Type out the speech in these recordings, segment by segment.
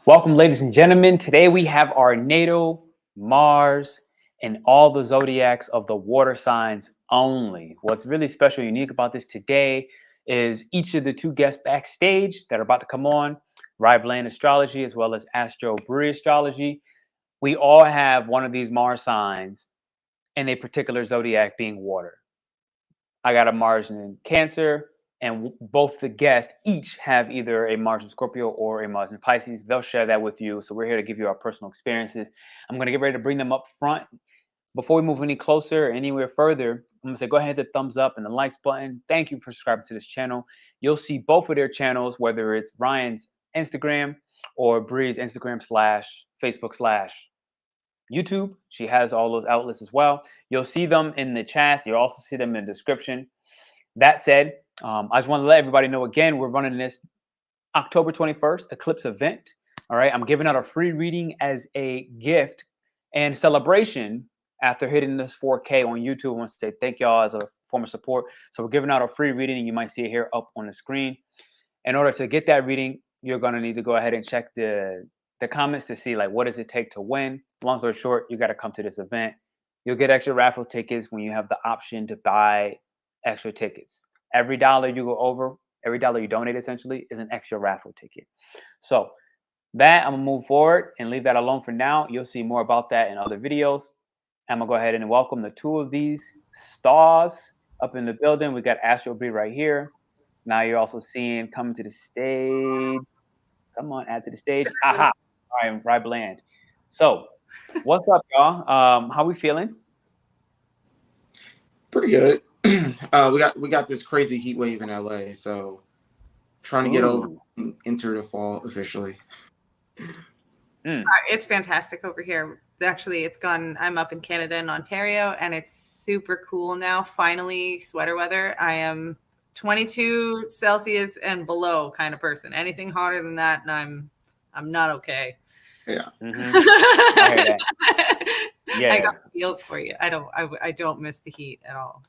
Welcome, ladies and gentlemen. Today we have our natal, Mars, and all the zodiacs of the water signs only. What's really special and unique about this today is each of the two guests backstage that are about to come on, RyBland Astrology as well as AstroBrie Astrology. We all have one of these Mars signs in a particular zodiac being water. I got a Mars in Cancer, and both the guests each have either a Mars in Scorpio or a Mars in Pisces. They'll share that with you. So we're here to give you our personal experiences. I'm going to get ready to bring them up front. Before we move any closer or anywhere further, I'm going to say go ahead, hit the thumbs up and the likes button. Thank you for subscribing to this channel. You'll see both of their channels, whether it's Ryan's Instagram or Brie's Instagram / Facebook / YouTube. She has all those outlets as well. You'll see them in the chat. You'll also see them in the description. That said, I just want to let everybody know again, we're running this October 21st Eclipse event. All right. I'm giving out a free reading as a gift and celebration after hitting this 4K on YouTube. I want to say thank y'all as a form of support. So we're giving out a free reading, and you might see it here up on the screen. In order to get that reading, you're going to need to go ahead and check the comments to see like what does it take to win. Long story short, you got to come to this event. You'll get extra raffle tickets when you have the option to buy extra tickets. Every dollar you go over, every dollar you donate essentially is an extra raffle ticket. So that I'm gonna move forward and leave that alone for now. You'll see more about that in other videos. I'm gonna go ahead and welcome the two of these stars up in the building. We got AstroBrie right here. Now you're also seeing coming to the stage. Come on, add to the stage. Aha! All right, RyBland. So, what's up, y'all? How we feeling? Pretty good. We got this crazy heat wave in LA, so trying to get over and enter the fall officially. It's fantastic over here. Actually, it's gone. I'm up in Canada and Ontario, and it's super cool now. Finally, sweater weather. I am 22 Celsius and below kind of person. Anything hotter than that, and I'm not okay. Yeah. I hear that. Yeah. I got feels for you. I don't miss the heat at all.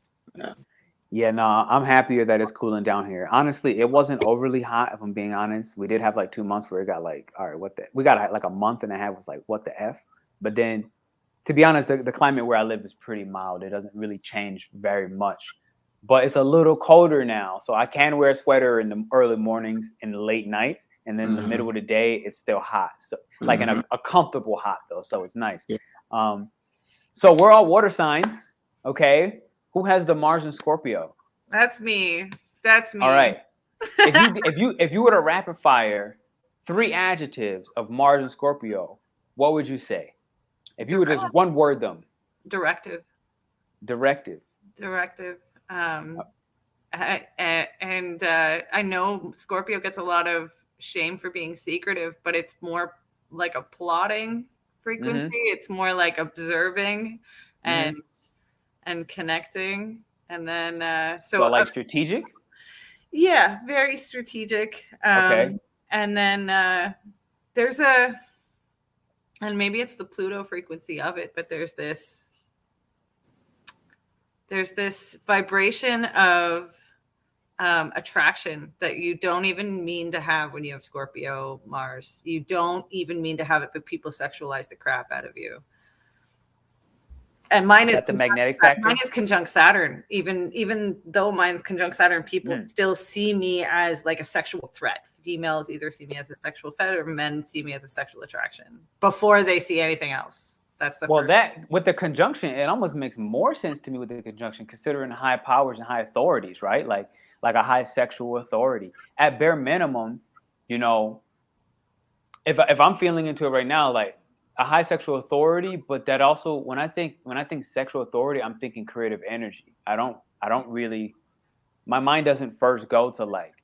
Yeah, no, I'm happier that it's cooling down here. Honestly, it wasn't overly hot, if I'm being honest. We did have like 2 months where it got like, all right, we got like a month and a half was like, what the F? But then, to be honest, the climate where I live is pretty mild. It doesn't really change very much. But it's a little colder now. So I can wear a sweater in the early mornings and the late nights. And then in the middle of the day, it's still hot. So like in a comfortable hot though. So it's nice. Yeah. So we're all water signs. Okay. Who has the Mars in Scorpio? That's me. That's me. All right. If you were to rapid fire 3 adjectives of Mars and Scorpio, what would you say? If you were just one word them. Directive. I know Scorpio gets a lot of shame for being secretive, but it's more like a plotting frequency. It's more like observing and connecting, and then so like strategic. Yeah, very strategic. Okay. And then there's and maybe it's the Pluto frequency of it, but there's this vibration of attraction that you don't even mean to have when you have Scorpio Mars. You don't even mean to have it, but people sexualize the crap out of you. And mine is the magnetic factor. Mine is conjunct Saturn. Even though mine's conjunct Saturn, people still see me as like a sexual threat. Females either see me as a sexual threat, or men see me as a sexual attraction before they see anything else. That's the first thing. With the conjunction, it almost makes more sense to me with the conjunction, considering high powers and high authorities, right? Like a high sexual authority. At bare minimum, you know, if I'm feeling into it right now, like a high sexual authority, but that also when I think sexual authority, I'm thinking creative energy. I don't really, my mind doesn't first go to like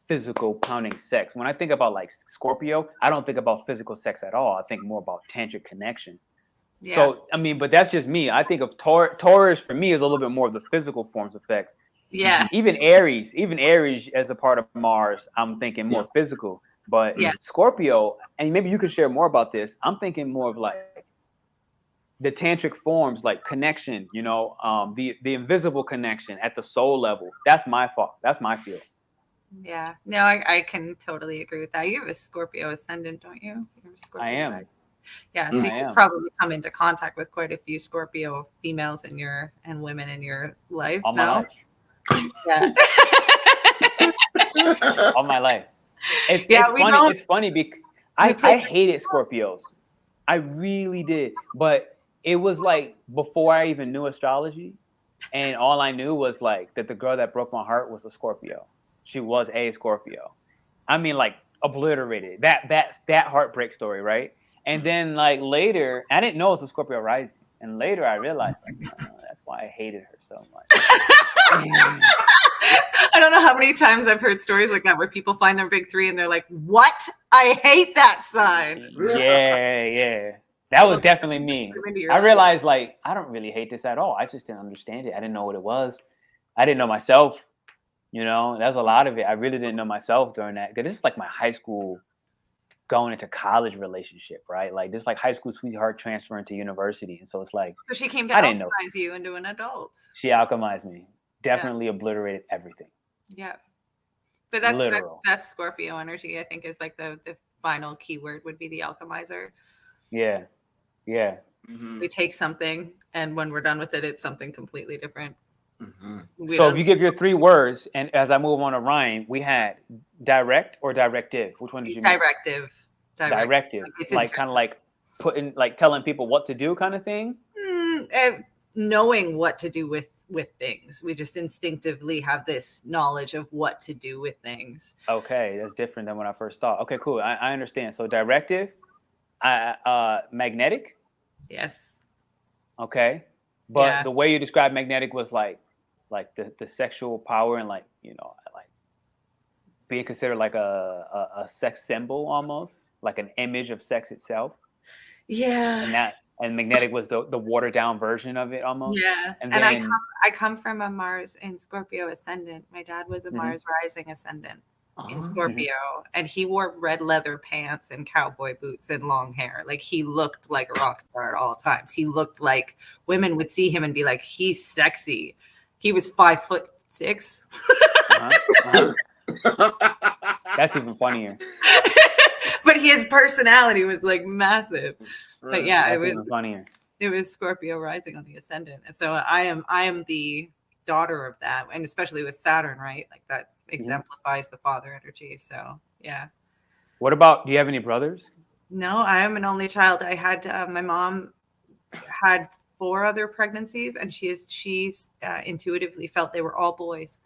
physical pounding sex. When I think about like Scorpio, I don't think about physical sex at all. I think more about tantric connection. Yeah. So I mean, but that's just me. I think of Taurus for me is a little bit more of the physical forms of sex. Yeah. Even Aries as a part of Mars, I'm thinking more physical. But Scorpio, and maybe you could share more about this. I'm thinking more of like the tantric forms, like connection, you know, the invisible connection at the soul level. That's my fault. That's my feel. Yeah. No, I can totally agree with that. You have a Scorpio ascendant, don't you? You have a Scorpio I am. rising. Yeah. So I you've am. probably come into contact with quite a few Scorpio females in your and women in your life. All my No? life. Yeah. All my life. Yeah, It's we funny. don't- It's funny because we play- I hated Scorpios. I really did. But it was like before I even knew astrology, and all I knew was like that the girl that broke my heart was a Scorpio. She was a Scorpio. I mean, like obliterated. That heartbreak story, right? And then like later, I didn't know it was a Scorpio rising, and later I realized like, oh, that's why I hated her so much. I don't know how many times I've heard stories like that where people find their big three and they're like, "What? I hate that sign." Yeah. That was definitely me. I realized like I don't really hate this at all. I just didn't understand it. I didn't know what it was. I didn't know myself. You know, that's a lot of it. I really didn't know myself during that because this is like my high school going into college relationship, right? Like this like high school sweetheart transferring to university, and so it's like So she came to I didn't know. alchemize you into an adult. She alchemized me. Definitely obliterated everything. Yeah. But that's Scorpio energy, I think, is like the final keyword would be the alchemizer. Yeah. Mm-hmm. We take something, and when we're done with it, it's something completely different. Mm-hmm. So if you give your 3 words, and as I move on to Ryan, we had direct or directive. Which one did you mean? Directive. Like kind of like putting, like telling people what to do kind of thing? Knowing what to do with things. We just instinctively have this knowledge of what to do with things. Okay, that's different than what I first thought. Okay, cool. I understand. So directive, magnetic. Yes. Okay, but the way you described magnetic was like the sexual power and like, you know, like being considered like a sex symbol almost, like an image of sex itself. Yeah. And magnetic was the watered down version of it almost. Yeah. And then, I come from a Mars in Scorpio ascendant. My dad was a Mars rising ascendant in Scorpio, and he wore red leather pants and cowboy boots and long hair. Like he looked like a rock star at all times. He looked like women would see him and be like, he's sexy. He was 5'6". That's even funnier. But his personality was like massive. Right. But yeah, That's even funnier. It was Scorpio rising on the ascendant, and so I am the daughter of that, and especially with Saturn, right? Like that exemplifies the father energy. So yeah. What about? Do you have any brothers? No, I am an only child. I had my mom had 4 other pregnancies, and she's intuitively felt they were all boys.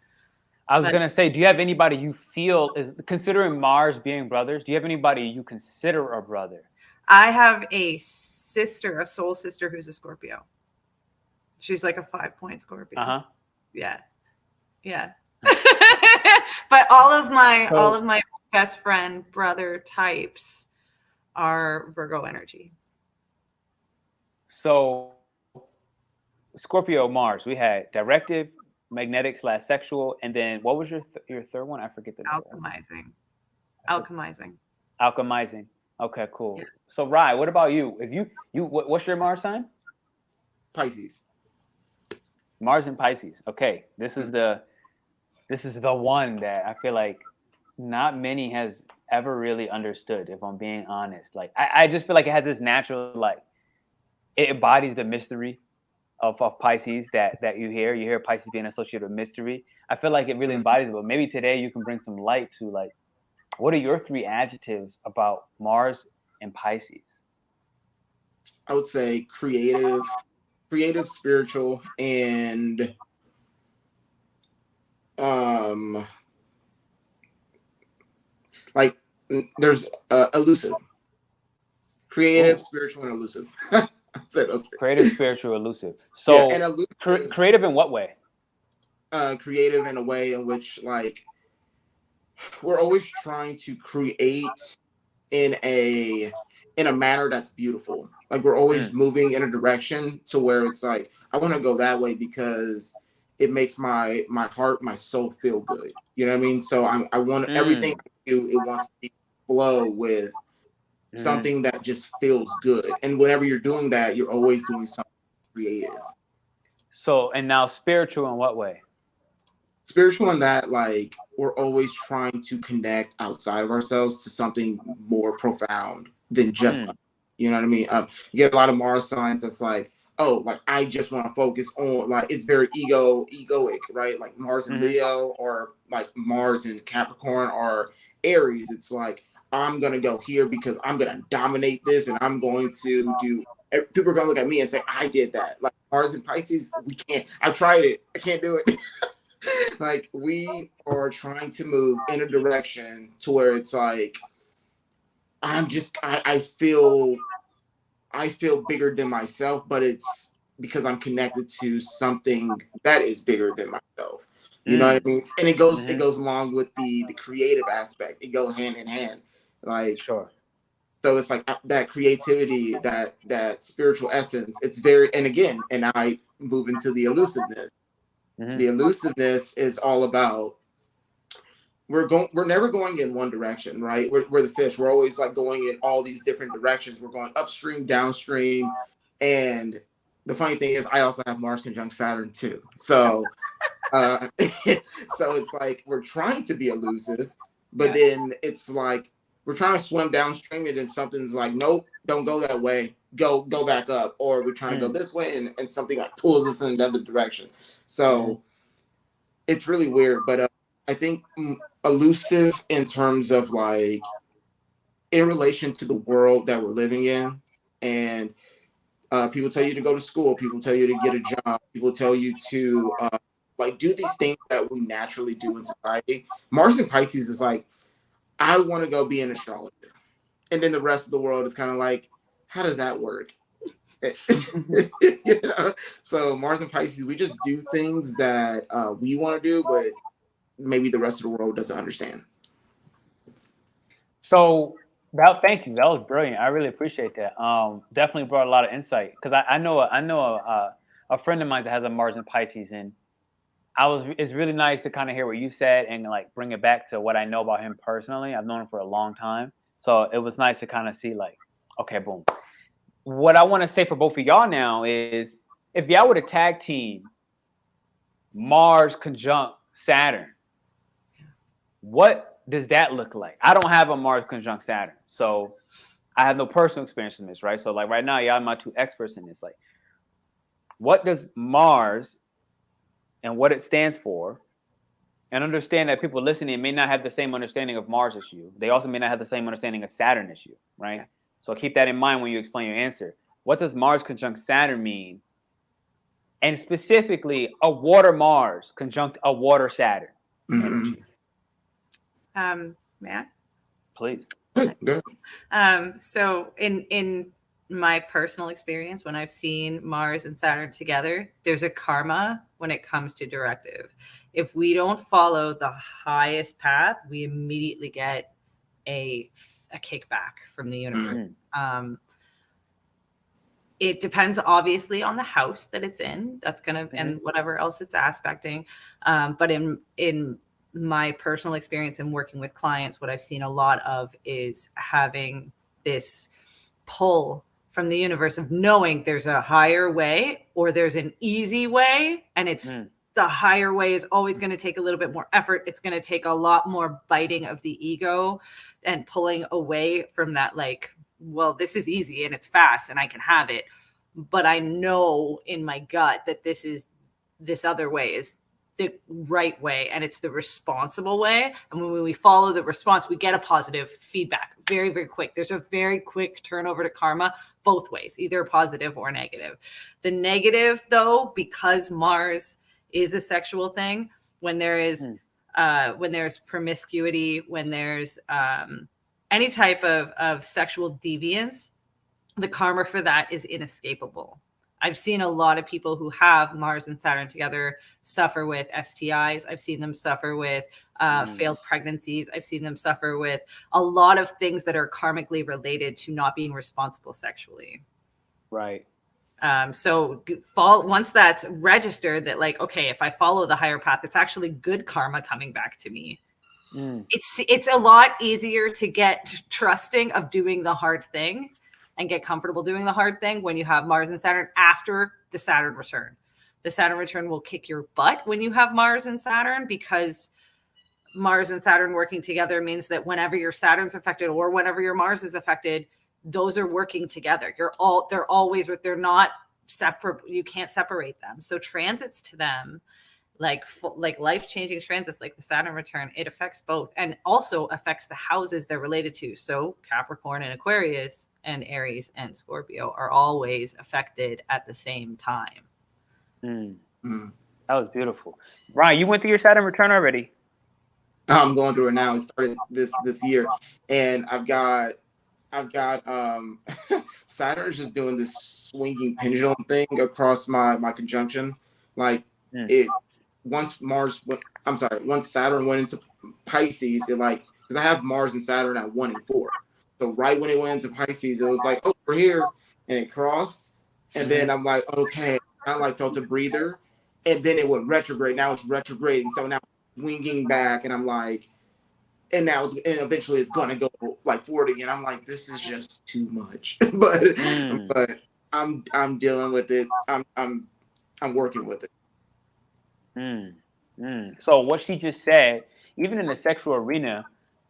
I was gonna say, do you have anybody you feel is, considering Mars being brothers? Do you have anybody you consider a brother? I have a sister, a soul sister, who's a Scorpio. She's like a 5-point Scorpio. Yeah. But all of my best friend brother types are Virgo energy. So Scorpio Mars, we had directive, magnetic / sexual, and then what was your third one? I forget the name. Alchemizing. Okay, cool. Yeah. So Rye, what about you? If you what's your Mars sign? Pisces. Mars in Pisces. Okay, this is the one that I feel like not many has ever really understood, if I'm being honest. Like I just feel like it has this natural, like it embodies the mystery of Pisces that you hear Pisces being associated with mystery. I feel like it really embodies it, but maybe today you can bring some light to like, what are your 3 adjectives about Mars and Pisces? I would say creative, spiritual, and like there's elusive. Creative, spiritual, and elusive. Creative, spiritual, elusive. So and elusive, creative in what way? Creative in a way in which like we're always trying to create in a manner that's beautiful. Like we're always moving in a direction to where it's like, I want to go that way because it makes my heart, my soul feel good. You know what I mean? So I want everything I do, it wants to flow with something that just feels good. And whenever you're doing that, you're always doing something creative. So, and now spiritual in what way? spiritual in that, like, we're always trying to connect outside of ourselves to something more profound than just us. You know what I mean? You get a lot of Mars signs that's like, oh, like, I just want to focus on, like, it's very egoic, right? Like Mars in Leo, or like Mars in Capricorn or Aries. It's like, I'm gonna go here because I'm gonna dominate this, and I'm going to do. People are gonna look at me and say, I did that. Like Mars in Pisces, we can't. I tried it. I can't do it. Like, we are trying to move in a direction to where it's like, I feel bigger than myself, but it's because I'm connected to something that is bigger than myself. You know what I mean? And it goes along with the creative aspect. It goes hand in hand. Like, Sure. So it's like that creativity, that spiritual essence. It's very, and again, and I move into the elusiveness. The elusiveness is all about, we're never going in one direction, right? We're the fish. We're always like going in all these different directions. We're going upstream, downstream. And the funny thing is, I also have Mars conjunct Saturn too. So so it's like, we're trying to be elusive, but then it's like, we're trying to swim downstream, and then something's like, nope, don't go that way. Go back up. Or we're trying to go this way, and something like pulls us in another direction. So it's really weird. But I think elusive in terms of, like, in relation to the world that we're living in. And people tell you to go to school. People tell you to get a job. People tell you to like, do these things that we naturally do in society. Mars in Pisces is like, I want to go be an astrologer. And then the rest of the world is kind of like, how does that work? You know? So Mars and Pisces, we just do things that we want to do, but maybe the rest of the world doesn't understand. So thank you. That was brilliant. I really appreciate that. Definitely brought a lot of insight, because I know a friend of mine that has a Mars in Pisces, and it's really nice to kind of hear what you said and like bring it back to what I know about him personally. I've known him for a long time. So it was nice to kind of see, like, okay, boom. What I want to say for both of y'all now is, if y'all were to tag team Mars conjunct Saturn, what does that look like? I don't have a Mars conjunct Saturn, so I have no personal experience in this, right? So like right now, y'all are my two experts in this. Like, what does Mars and what it stands for, and understand that people listening may not have the same understanding of Mars as you. They also may not have the same understanding of Saturn as you, right? So keep that in mind when you explain your answer. What does Mars conjunct Saturn mean? And specifically, a water Mars conjunct a water Saturn energy. May I? Please. Good. So in my personal experience, when I've seen Mars and Saturn together, there's a karma when it comes to directive. If we don't follow the highest path, we immediately get a kickback from the universe. It depends obviously on the house that it's in. That's gonna and whatever else it's aspecting. But in my personal experience in working with clients, what I've seen a lot of is having this pull from the universe of knowing there's a higher way or there's an easy way, and it's the higher way is always going to take a little bit more effort. It's going to take a lot more biting of the ego and pulling away from that, like, well, this is easy and it's fast and I can have it, but I know in my gut that this other way is the right way, and it's the responsible way. And when we follow the response, we get a positive feedback very, very quick. There's a very quick turnover to karma both ways, either positive or negative. The negative, though, because Mars is a sexual thing, when there's promiscuity, when there's any type of sexual deviance, the karma for that is inescapable. I've seen a lot of people who have Mars and Saturn together suffer with STIs. I've seen them suffer with failed pregnancies. I've seen them suffer with a lot of things that are karmically related to not being responsible sexually. Right. So once that's registered that, like, okay, if I follow the higher path, it's actually good karma coming back to me. It's a lot easier to get trusting of doing the hard thing and get comfortable doing the hard thing when you have Mars and Saturn after the Saturn return. the Saturn return will kick your butt when you have Mars and Saturn, because Mars and Saturn working together means that whenever your Saturn's affected or whenever your Mars is affected, those are working together. They're not separate. You can't separate them. So transits to them, like life-changing transits like the Saturn return, it affects both, and also affects the houses they're related to. So Capricorn and Aquarius and Aries and Scorpio are always affected at the same time. That was beautiful. Ryan, you went through your Saturn return already? I'm going through it now. It started this year, and I've got Saturn's just doing this swinging pendulum thing across my conjunction. Like once Saturn went into Pisces, it like, because I have Mars and Saturn at 1 and 4. So right when it went into Pisces, it was like, oh, we're here, and it crossed, and then I'm like, okay, I like felt a breather, and then it went retrograde. Now it's retrograding, so now it's swinging back, and I'm like, and eventually it's gonna go like forward again. I'm like, this is just too much, but I'm dealing with it. I'm working with it. So what she just said, even in the sexual arena,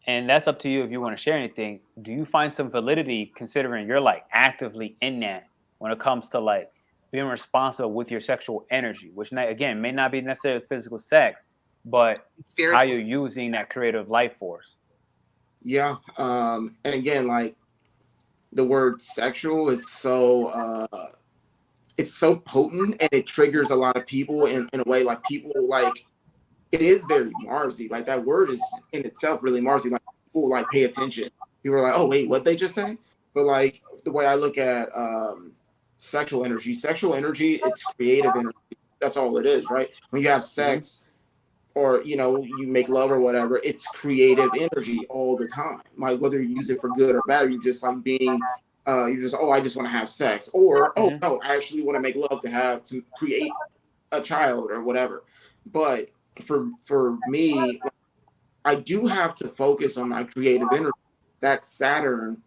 and that's up to you if you want to share anything, do you find some validity considering you're like actively in that when it comes to like being responsible with your sexual energy, which again may not be necessarily physical sex, but how you're using that creative life force? Yeah. And again, like the word sexual is so it's so potent, and it triggers a lot of people in a way. Like people, like, it is very Marsy. Like that word is in itself really Marsy. Like people like pay attention. People are like, oh wait, what they just say? But like the way I look at sexual energy, it's creative energy. That's all it is, right? When you have sex, or you make love or whatever, it's creative energy all the time. Like whether you use it for good or bad, or you just like being I just want to have sex, or oh no, I actually want to make love to create a child or whatever. But for me, I do have to focus on my creative energy. That Saturn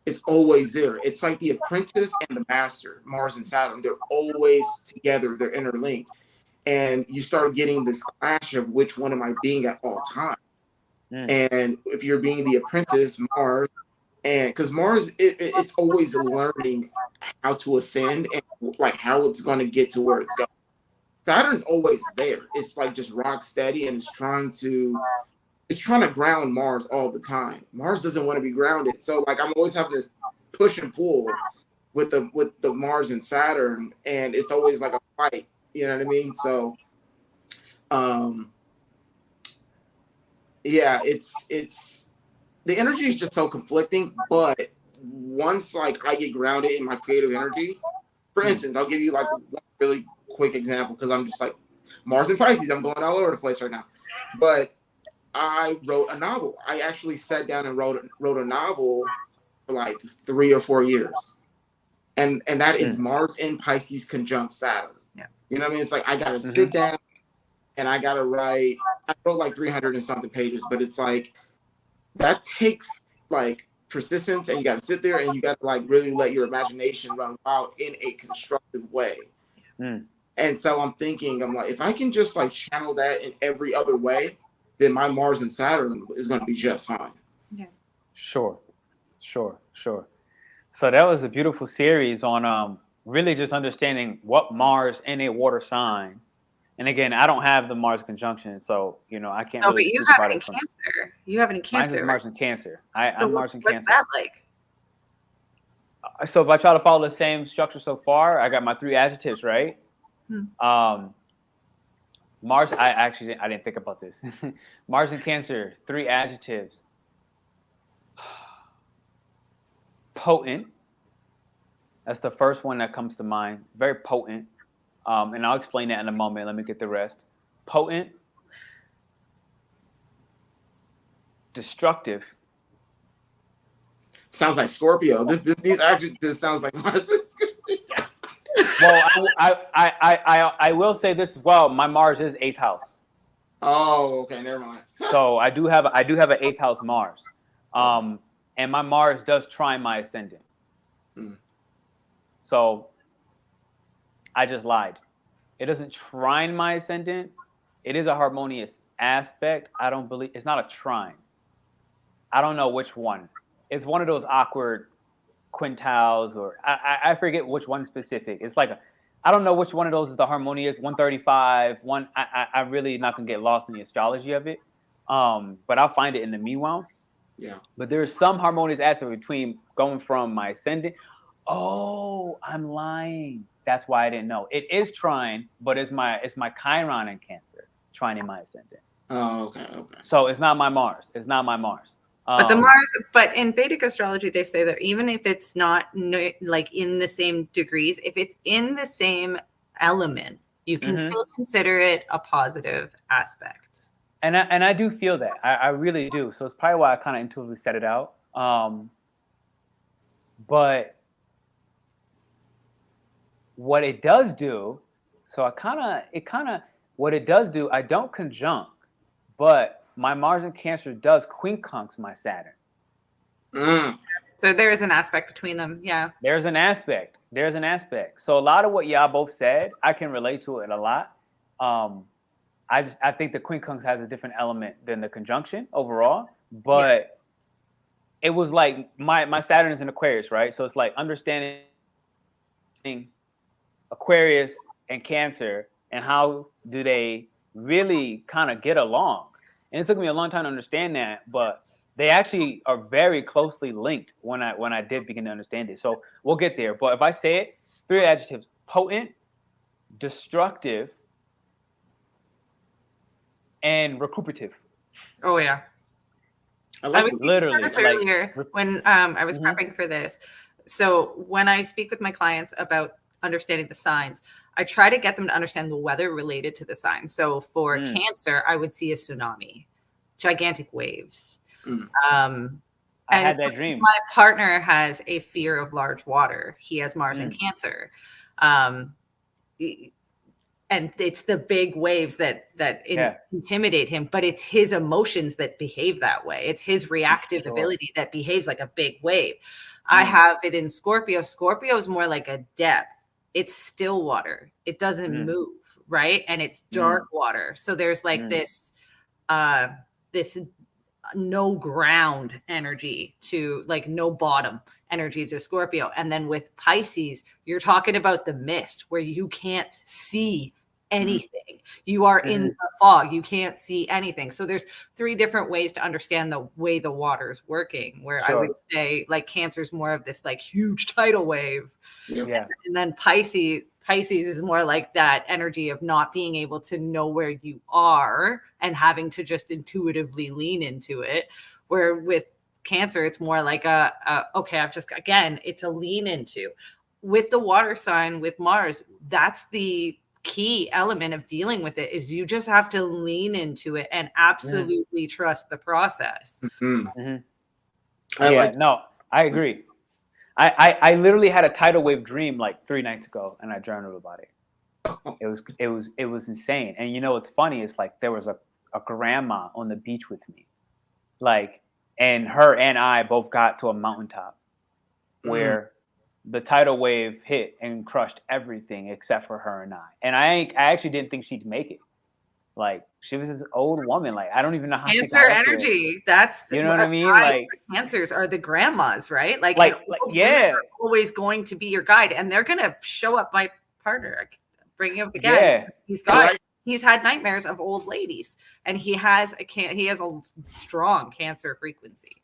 is always there. It's like the apprentice and the master, Mars and Saturn. They're always together. They're interlinked. And you start getting this clash of which one am I being at all times. And if you're being the apprentice, Mars, and because Mars, it's always learning how to ascend and like how it's going to get to where it's going. Saturn's always there. It's like just rock steady, and it's trying to ground Mars all the time. Mars doesn't want to be grounded. So like I'm always having this push and pull with the Mars and Saturn, and it's always like a fight. You know what I mean? So, yeah, it's the energy is just so conflicting. But once like I get grounded in my creative energy, for instance, I'll give you like one really quick example because I'm just like Mars and Pisces. I'm going all over the place right now. But I wrote a novel. I actually sat down and wrote a novel for like 3 or 4 years, and that is Mars in Pisces conjunct Saturn. You know what I mean? It's like I gotta sit down and I gotta write. I wrote like 300 and something pages, but it's like that takes like persistence, and you gotta sit there and you gotta like really let your imagination run wild in a constructive way. And so I'm like, if I can just like channel that in every other way, then my Mars and Saturn is going to be just fine. Yeah. Sure. So that was a beautiful series on really just understanding what Mars in a water sign. And again, I don't have the Mars conjunction, so I can't. No, really but you have it in Cancer. You have it in Cancer. Mine's Mars in Cancer. I'm Mars in Cancer. What's that like? So if I try to follow the same structure so far, I got my 3 adjectives, right? Mars, I didn't think about this. Mars in Cancer, 3 adjectives. Potent. That's the first one that comes to mind. Very potent. And I'll explain that in a moment. Let me get the rest. Potent. Destructive. Sounds like Scorpio. These adjectives sounds like Mars. Well, I will say this as well. My Mars is 8th house. Oh, okay, never mind. So I do have an 8th house Mars, and my Mars does trine my ascendant. So I just lied. It doesn't trine my ascendant. It is a harmonious aspect. I don't believe it's not a trine. I don't know which one. It's one of those awkward quintiles, or I forget which one specific. It's like I don't know which one of those is the harmonious 135 one. I really not gonna get lost in the astrology of it. But I'll find it in the meanwhile. Yeah. But there's some harmonious aspect between going from my ascendant. Oh, I'm lying. That's why I didn't know. It is trine, but it's my Chiron in Cancer, trine in my ascendant. Oh, okay. So it's not my Mars. It's not my Mars. But in Vedic astrology, they say that even if it's not like in the same degrees, if it's in the same element, you can still consider it a positive aspect. And I do feel that. I really do. So it's probably why I kind of intuitively set it out. But what it does do, what it does do, I don't conjunct, but my Mars in Cancer does quincunx my Saturn. So there is an aspect between them. Yeah. There's an aspect. So a lot of what y'all both said, I can relate to it a lot. I think the quincunx has a different element than the conjunction overall, but it was like my Saturn is in Aquarius, right? So it's like understanding Aquarius and Cancer and how do they really kind of get along. And it took me a long time to understand that, but they actually are very closely linked when I did begin to understand it. So we'll get there. But if I say it, 3 adjectives: potent, destructive, and recuperative. Oh yeah. I was literally this earlier when I was prepping for this. So when I speak with my clients about understanding the signs, I try to get them to understand the weather related to the signs. So for Cancer, I would see a tsunami, gigantic waves. I had that dream. My partner has a fear of large water. He has Mars in Cancer. And it's the big waves that intimidate him, but it's his emotions that behave that way. It's his reactive ability that behaves like a big wave. I have it in Scorpio. Scorpio is more like a depth. It's still water. It doesn't move, right? And it's dark water. So there's like this no ground energy to, like, no bottom energy to Scorpio. And then with Pisces, you're talking about the mist where you can't see anything. You are in the fog. You can't see anything. So there's 3 different ways to understand the way the water's working, where I would say like Cancer's more of this like huge tidal wave. And then Pisces is more like that energy of not being able to know where you are and having to just intuitively lean into it. Where with Cancer, it's more like it's a lean into. With the water sign, with Mars, that's the key element of dealing with it, is you just have to lean into it and absolutely trust the process. I agree. I literally had a tidal wave dream like 3 nights ago, and I journaled about it. It was insane. And you know what's funny is like there was a grandma on the beach with me, like, and her and I both got to a mountaintop where the tidal wave hit and crushed everything except for her and I. And I actually didn't think she'd make it. Like, she was this old woman. Like, I don't even know how Cancer energy. That's you know what I mean? Like, Cancers are the grandmas, right? Like yeah, are always going to be your guide, and they're gonna show up. My partner, bringing up again, he's had nightmares of old ladies, and he has a strong Cancer frequency.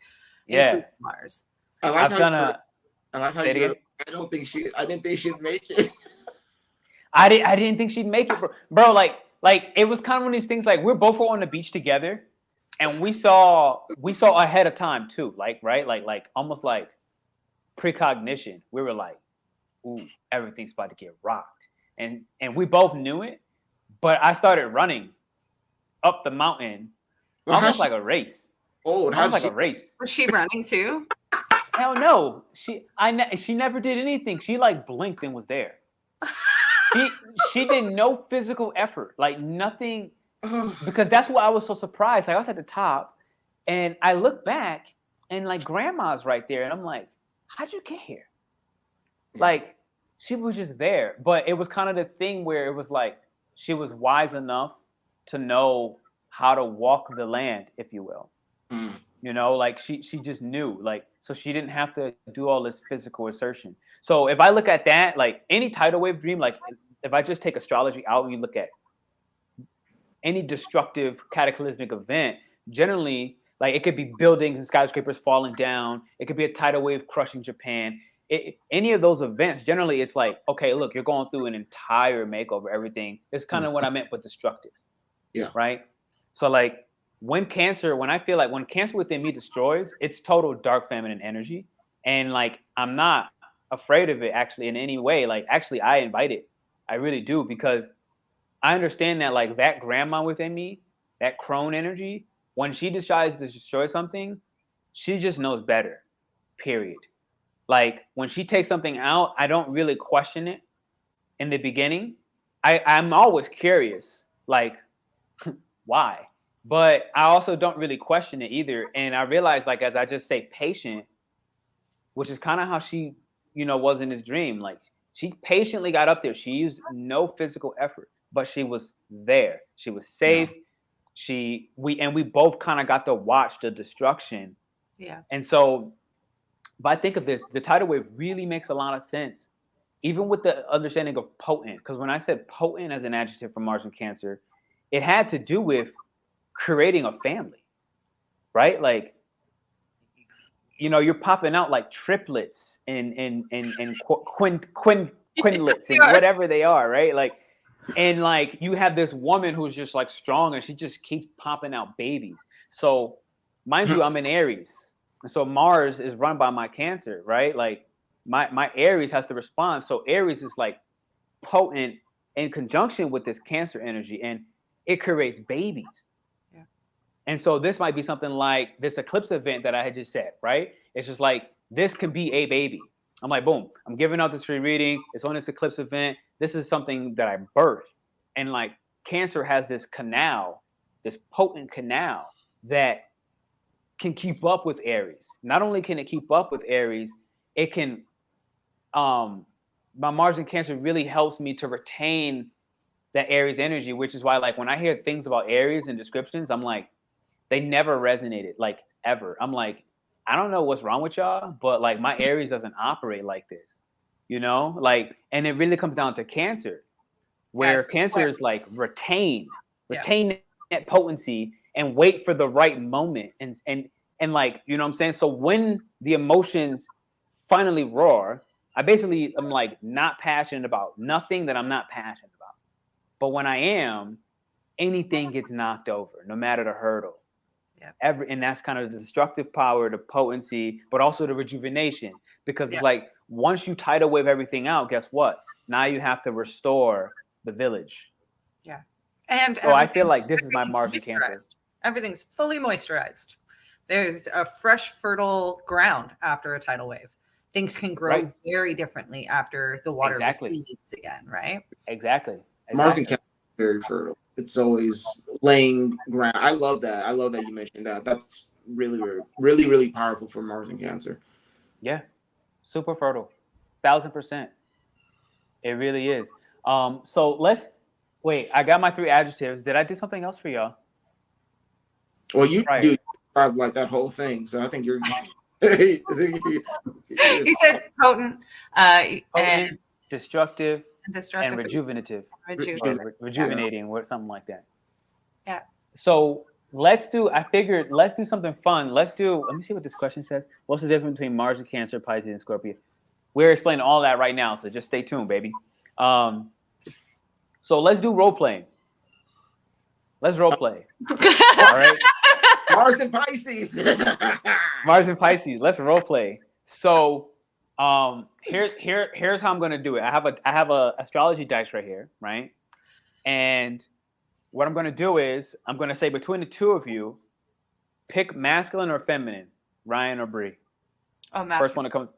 Mars. I didn't think she'd make it. I didn't think she'd make it, bro. Like it was kind of one of these things. Like, we're both on the beach together, and we saw ahead of time too. Like, right, like almost like precognition. We were like, "Ooh, everything's about to get rocked," and we both knew it. But I started running up the mountain, almost like a race. A race. Was she running too? Hell no. She never did anything. She like blinked and was there. She did no physical effort, like nothing, because that's why I was so surprised. Like, I was at the top, and I look back, and like grandma's right there, and I'm like, how'd you get here? Like, she was just there. But it was kind of the thing where it was like she was wise enough to know how to walk the land, if you will. You know, like she just knew, like, so she didn't have to do all this physical assertion. So if I look at that, like any tidal wave dream, like if I just take astrology out and you look at any destructive cataclysmic event, generally, like it could be buildings and skyscrapers falling down. It could be a tidal wave crushing Japan. Any of those events, generally, it's like, okay, look, you're going through an entire makeover, everything. It's kind of what I meant with destructive. Yeah. Right. So like when I feel like when Cancer within me destroys, it's total dark feminine energy. And like, I'm not afraid of it actually in any way. Like, actually, I invite it. I really do, because I understand that like that grandma within me, that crone energy, when she decides to destroy something, she just knows better, period. Like when she takes something out, I don't really question it in the beginning. I'm always curious, like, why? But I also don't really question it either. And I realize, like, as I just say patient, which is kind of how she, was in this dream. Like she patiently got up there. She used no physical effort, but she was there. She was safe. Yeah. We both kind of got to watch the destruction. Yeah. And so, but I think of this, the tidal wave really makes a lot of sense, even with the understanding of potent. Because when I said potent as an adjective for Mars and Cancer, it had to do with creating a family, right? Like, you're popping out like triplets and quintlets and whatever they are, right? Like, and like you have this woman who's just like strong and she just keeps popping out babies. So mind you, I'm in Aries. And so Mars is run by my Cancer, right? Like my Aries has to respond. So Aries is like potent in conjunction with this Cancer energy, and it creates babies. Yeah. And so this might be something like this eclipse event that I had just said, right? It's just like, this could be a baby. I'm like, boom, I'm giving out this free reading. It's on this eclipse event. This is something that I birthed. And like Cancer has this canal, this potent canal that can keep up with Aries. Not only can it keep up with Aries, it can, my Mars and Cancer really helps me to retain that Aries energy, which is why like when I hear things about Aries and descriptions, I'm like, they never resonated, like ever. I'm like, I don't know what's wrong with y'all, but like my Aries doesn't operate like this, like, and it really comes down to Cancer, where Cancer is like retain that potency and wait for the right moment. And like, you know what I'm saying? So when the emotions finally roar, I basically am like not passionate about nothing that I'm not passionate about. But when I am, anything gets knocked over, no matter the hurdle. Yeah. And that's kind of the destructive power, the potency, but also the rejuvenation. Because it's like, once you tidal wave everything out, guess what? Now you have to restore the village. Yeah. And so I feel like this is my Mars and Cancer. Everything's fully moisturized. There's a fresh, fertile ground after a tidal wave. Things can grow very differently after the water recedes again, right? Exactly. Mars and Cancer is very fertile. It's always laying ground. I love that. I love that you mentioned that. That's really, really, really powerful for Mars and Cancer. Yeah. Super fertile. 1000%. It really is. So wait, I got my 3 adjectives. Did I do something else for y'all? Well, you do like that whole thing. So I think you're he said potent, and destructive, and rejuvenative. Rejuvenating, or something like that. Yeah. So let's do something fun. Let me see what this question says. What's the difference between Mars and Cancer, Pisces, and Scorpio? We're explaining all that right now, so just stay tuned, baby. So let's do role playing. Let's role play. All right. Mars and Pisces. Mars and Pisces. Let's role play. So here's how I'm gonna do it. I have a astrology dice right here, right? And what I'm gonna do is I'm gonna say between the two of you, pick masculine or feminine, Ryan or Bree. Oh, masculine. First one that comes.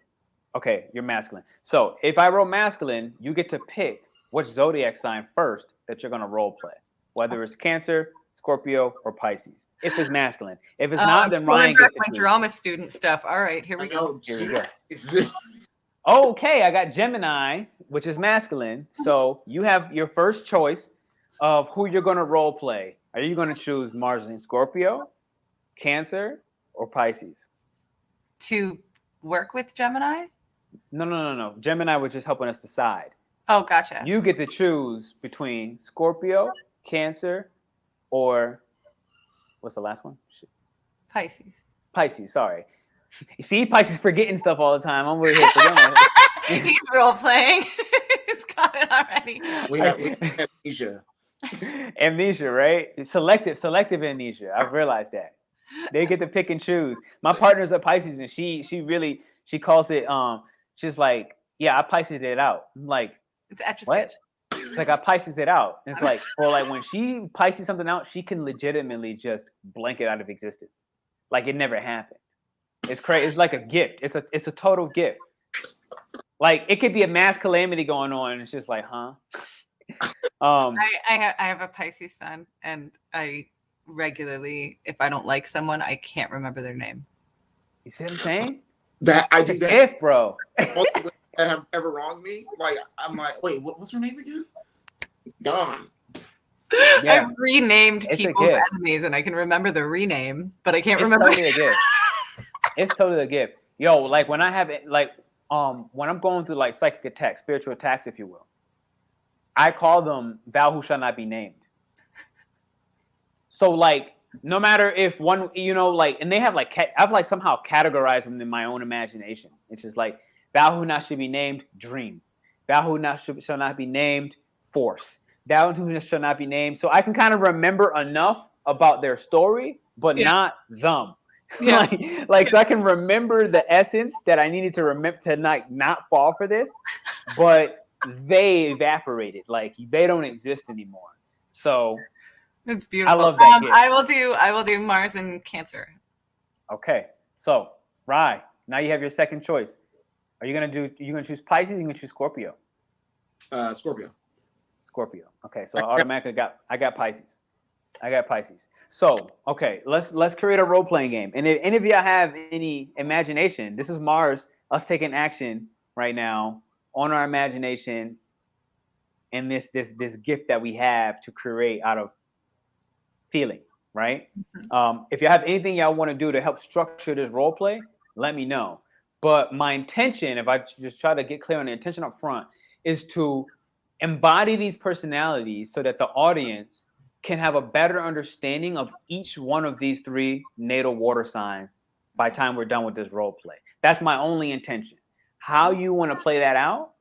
Okay, you're masculine. So if I roll masculine, you get to pick which zodiac sign first that you're gonna role play, whether it's Cancer, Scorpio, or Pisces. If it's masculine. If it's not, then Ryan gets my drama student stuff. All right, here we go. Here we go. Okay, I got Gemini, which is masculine. So you have your first choice. of who you're going to role play. Are you going to choose Mars in Scorpio, Cancer, or Pisces? To work with Gemini? No. Gemini was just helping us decide. Oh, gotcha. You get to choose between Scorpio, Cancer, or what's the last one? Shit. Pisces. Pisces, sorry. You see, Pisces forgetting stuff all the time. I'm over here forgetting. He's role playing. He's got it already. We have amnesia. Amnesia, right? Selective amnesia. I've realized that. They get to pick and choose. My partner's a Pisces, and she calls it she's like, yeah, I Pisces it out. I'm like, It's etch a what? sketch. It's like I Pisces it out. It's like, well, like when she Pisces something out, she can legitimately just blank it out of existence, like it never happened. It's crazy. It's like a gift. It's a total gift. Like it could be a mass calamity going on, and it's just like, huh? I have a Pisces sun, and I regularly, if I don't like someone, I can't remember their name. You see what I'm saying? That I It's do a that. gift, bro. All the women that have ever wronged me, like I'm like, wait, what's her name again? Dawn. Yeah. I've renamed It's a people's gift. enemies, and I can remember the rename, but I can't It's remember. totally a gift. It's totally a gift. Yo, like when I have it, like when I'm going through like psychic attacks, spiritual attacks, if you will, I call them thou who shall not be named. So like no matter if one, you know, like, and they have like I've like somehow categorized them in my own imagination. It's just like thou who not should be named, dream. Thou who not shall not be named, force. Thou who shall not be named. So I can kind of remember enough about their story, but not them. Yeah. like so I can remember the essence that I needed to remember to not fall for this, but they evaporated. Like they don't exist anymore. So It's beautiful. I love that gift. I will do Mars and Cancer. Okay, so Rye, now you have your second choice. Are you gonna choose Pisces? Or are you gonna choose Scorpio? Scorpio. Scorpio. Okay, so automatically I got Pisces. I got Pisces. So okay, let's create a role playing game. And if any of y'all have any imagination, this is Mars, us taking action right now on our imagination, and this gift that we have to create out of feeling, right? If you have anything y'all want to do to help structure this role play, let me know. But my intention, if I just try to get clear on the intention up front, is to embody these personalities so that the audience can have a better understanding of each one of these three natal water signs by the time we're done with this role play. That's my only intention. How you want to play that out,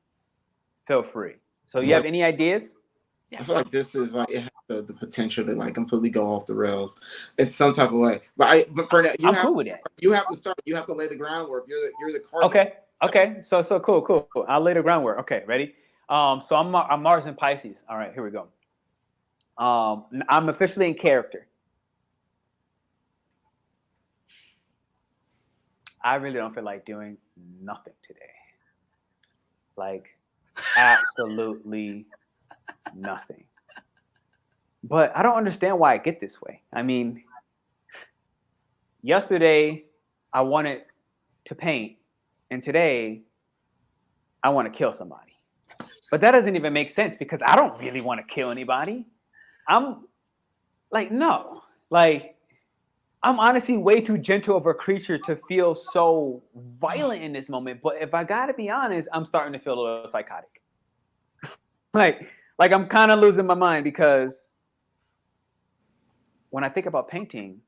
feel free. So you have any ideas? I feel like this is like it has the potential to like completely go off the rails in some type of way. But Pernell, I'm cool with that. You have to start. You have to lay the groundwork. You're the cardinal. Okay. So cool. I'll lay the groundwork. Okay, ready? So I'm Mars in Pisces. All right, here we go. I'm officially in character. I really don't feel like doing nothing today. Like absolutely nothing. But I don't understand why I get this way. I mean, yesterday I wanted to paint, and today I want to kill somebody. But that doesn't even make sense because I don't really want to kill anybody. I'm like, no. Like, I'm honestly way too gentle of a creature to feel so violent in this moment. But if I gotta be honest, I'm starting to feel a little psychotic. like I'm kind of losing my mind because when I think about painting,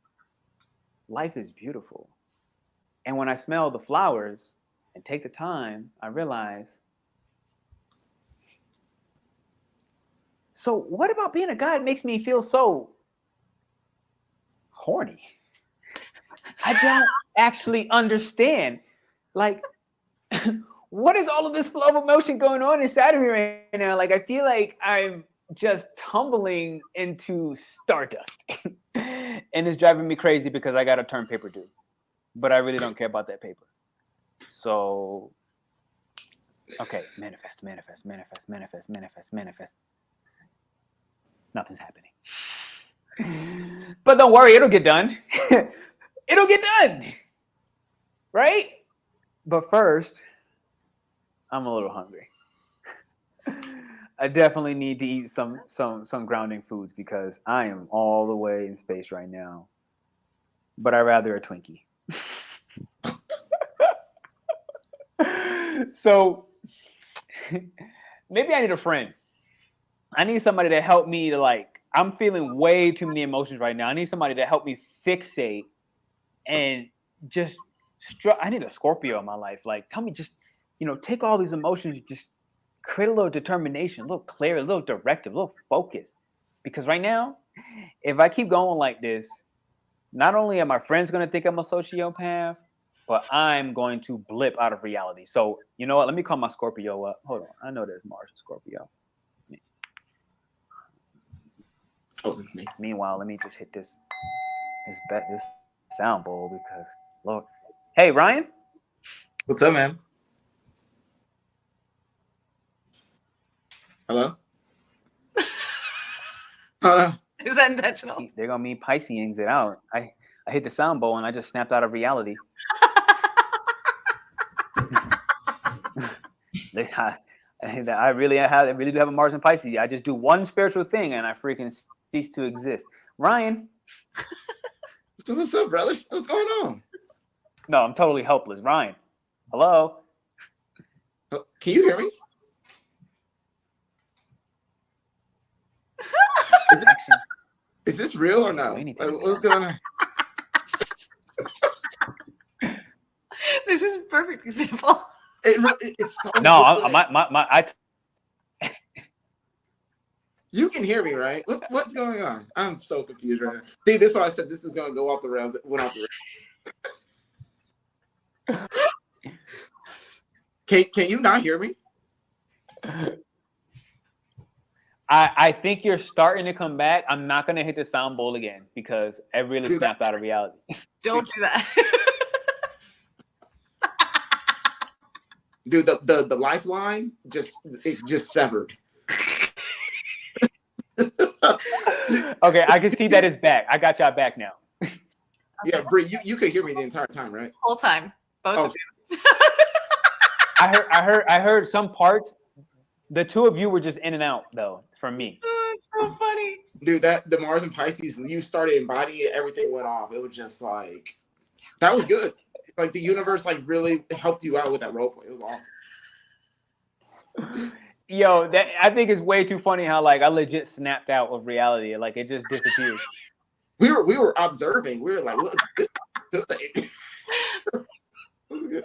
life is beautiful. And when I smell the flowers and take the time, I realize, so what about being a god makes me feel so horny? I don't actually understand. Like, what is all of this flow of emotion going on inside of me right now? Like, I feel like I'm just tumbling into stardust. And it's driving me crazy because I got to turn paper due. But I really don't care about that paper. So, okay, manifest. Nothing's happening. But don't worry, it'll get done. It'll get done. Right? But first, I'm a little hungry. I definitely need to eat some grounding foods because I am all the way in space right now. But I'd rather a Twinkie. So maybe I need a friend. I need somebody to help me to like, I'm feeling way too many emotions right now. I need somebody to help me fixate and just, I need a Scorpio in my life. Like, tell me just, take all these emotions, just create a little determination, a little clarity, a little directive, a little focus. Because right now, if I keep going like this, not only are my friends going to think I'm a sociopath, but I'm going to blip out of reality. So, you know what? Let me call my Scorpio up. Hold on. I know there's Mars and Scorpio. Oh, this is me. Meanwhile, let me just hit this sound bowl because, Lord. Hey, Ryan? What's up, man? Hello? Is that intentional? They're going to mean Pisceans it out. I hit the sound bowl and I just snapped out of reality. I really do have a Mars and Pisces. I just do one spiritual thing and I freaking cease to exist. Ryan. So what's up, brother? What's going on? No, I'm totally helpless. Ryan. Hello? Can you hear me? Is this real or no? Like, what's going on? This is a perfect example. It's so no, good. You can hear me, right? What's going on? I'm so confused right now. See, this is why I said this is going to go off the rails. It went off the rails. Can you not hear me? I think you're starting to come back. I'm not going to hit the sound bowl again because I really snapped out of reality. Don't do that. Dude, the lifeline just severed. Okay, I can see that it's back. I got y'all back now. Yeah, Bree, you could hear me the entire time, right? Whole time, both of you. I heard some parts. The two of you were just in and out though, from me. Oh, it's so funny, dude. The Mars and Pisces, you started embodying it. Everything went off. It was just like that was good. Like the universe, like really helped you out with that role play. It was awesome. Yo, I think it's way too funny how like I legit snapped out of reality. Like it just disappeared. We were observing. We were like, look, this is good.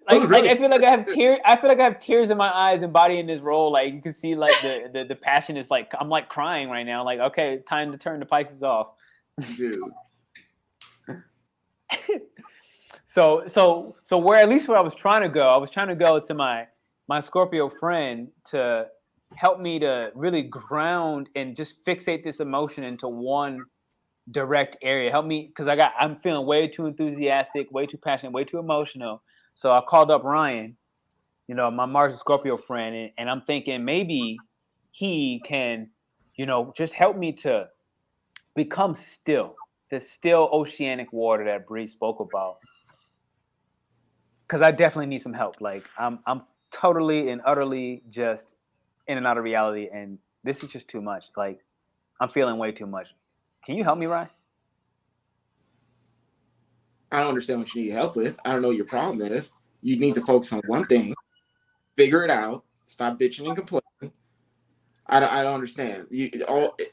Like I feel like I have tears. I feel like I have tears in my eyes embodying this role. Like you can see, like the passion is like I'm like crying right now. Like okay, time to turn the Pisces off, dude. So where at least where I was trying to go to my Scorpio friend to help me to really ground and just fixate this emotion into one direct area. Help me because I'm feeling way too enthusiastic, way too passionate, way too emotional. So I called up Ryan, my Mars and Scorpio friend, and I'm thinking maybe he can, just help me to become still, the still oceanic water that Bree spoke about. Because I definitely need some help. Like I'm totally and utterly just in and out of reality, and this is just too much. Like I'm feeling way too much. Can you help me, Ryan? I don't understand what you need help with. I don't know what your problem is. You need to focus on one thing, figure it out, stop bitching and complaining. I don't understand.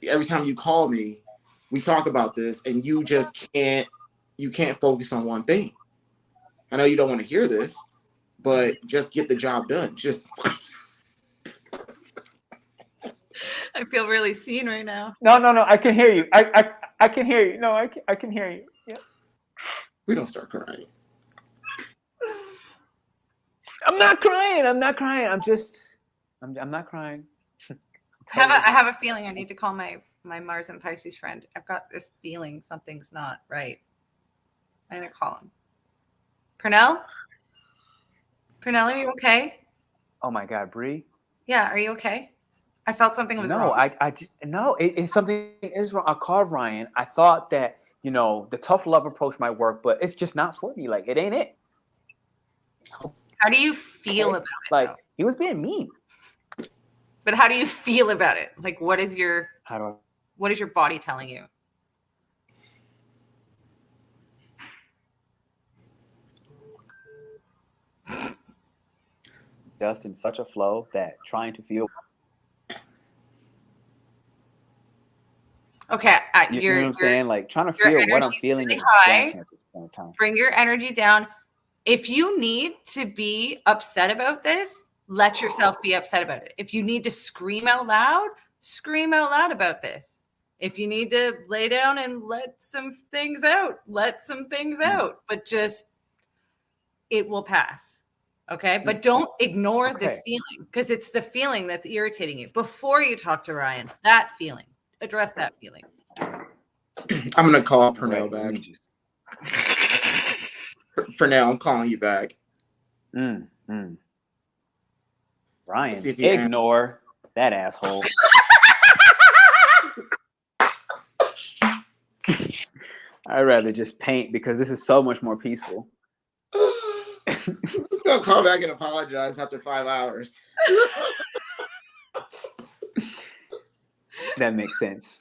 Every time you call me, we talk about this, and you just can't focus on one thing. I know you don't want to hear this, but just get the job done. Just. I feel really seen right now. No. I can hear you. I can hear you. No, I can hear you. Yeah. We don't start crying. I'm not crying. I'm not crying. I'm not crying. I have a feeling I need to call my Mars and Pisces friend. I've got this feeling something's not right. I'm gonna call him. Pernell, are you okay? Oh my God, Bree. Yeah, are you okay? I felt something was wrong. No, it's something is wrong. I called Ryan. I thought that the tough love approach might work, but it's just not for me. Like it ain't it. How do you feel about it? Like though? he was being mean. But how do you feel about it? Like, what is your body telling you? Just in such a flow that trying to feel. Okay, You know what I'm saying? Like trying to feel what I'm feeling really is high. expansion at this point in time. Bring your energy down. If you need to be upset about this, let yourself be upset about it. If you need to scream out loud about this. If you need to lay down and let some things out, let some things out. But just, it will pass. Okay? But don't ignore this feeling, because it's the feeling that's irritating you. Before you talk to Ryan, that feeling. Address that feeling. I'm gonna call Pernell back. Pernell, I'm calling you back. Ryan, ignore that asshole. I'd rather just paint because this is so much more peaceful. Let's go call back and apologize after 5 hours. That makes sense.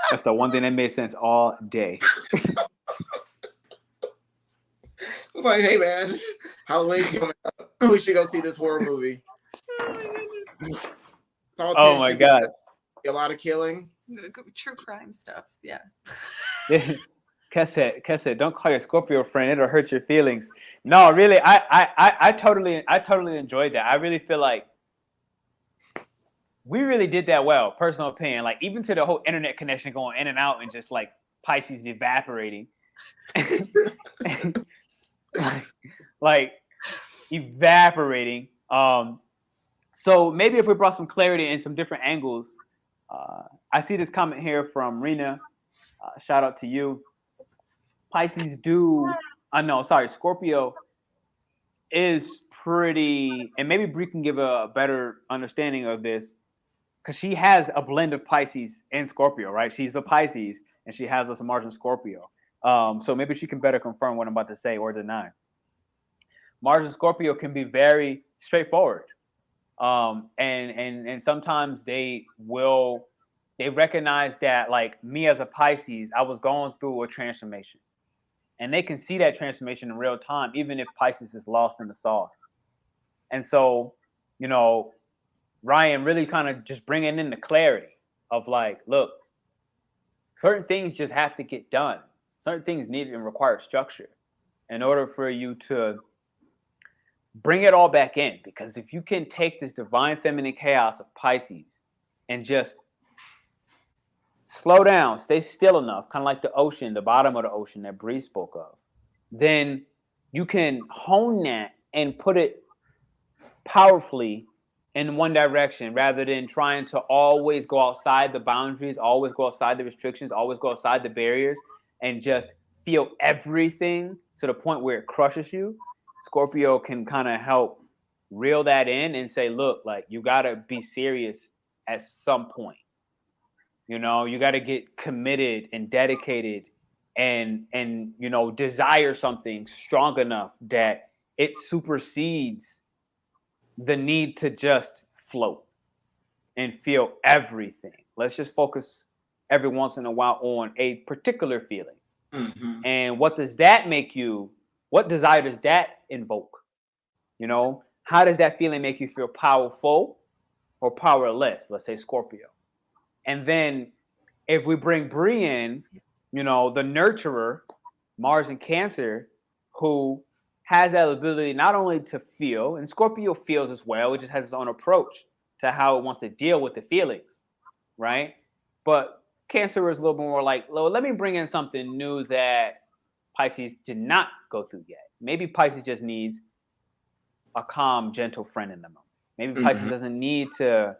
That's the one thing that made sense all day. I was like, hey man, Halloween's coming up. We should go see this horror movie. Oh my god. A lot of killing. True crime stuff, yeah. Kesset, don't call your Scorpio friend, it'll hurt your feelings. No, really, I totally enjoyed that. I really feel like we really did that well, personal opinion. Like even to the whole internet connection going in and out and just like Pisces evaporating. like evaporating. So maybe if we brought some clarity and some different angles, I see this comment here from Rena. Shout out to you. Pisces Scorpio is pretty, and maybe Brie can give a better understanding of this, because she has a blend of Pisces and Scorpio, right? She's a Pisces and she has a Mars in Scorpio. So maybe she can better confirm what I'm about to say or deny. Mars and Scorpio can be very straightforward. And sometimes they recognize that, like me as a Pisces, I was going through a transformation. And they can see that transformation in real time, even if Pisces is lost in the sauce. And so, you know, Ryan really kind of just bringing in the clarity of like, look, certain things just have to get done. Certain things need and require structure in order for you to bring it all back in. Because if you can take this divine feminine chaos of Pisces and just slow down, stay still enough, kind of like the ocean, the bottom of the ocean that Bree spoke of, then you can hone that and put it powerfully in one direction rather than trying to always go outside the boundaries, always go outside the restrictions, always go outside the barriers and just feel everything to the point where it crushes you. Scorpio can kind of help reel that in and say, look, like you got to be serious at some point. You know, you got to get committed and dedicated and you know, desire something strong enough that it supersedes the need to just float and feel everything. Let's just focus every once in a while on a particular feeling. Mm-hmm. And what does that make you? What desire does that invoke? You know, how does that feeling make you feel powerful or powerless? Let's say Scorpio. And then if we bring Bree in, you know, the nurturer, Mars in Cancer, who has that ability not only to feel, and Scorpio feels as well, it just has its own approach to how it wants to deal with the feelings, right? But Cancer is a little more like, let me bring in something new that Pisces did not go through yet. Maybe Pisces just needs a calm, gentle friend in the moment. Maybe Pisces doesn't need to,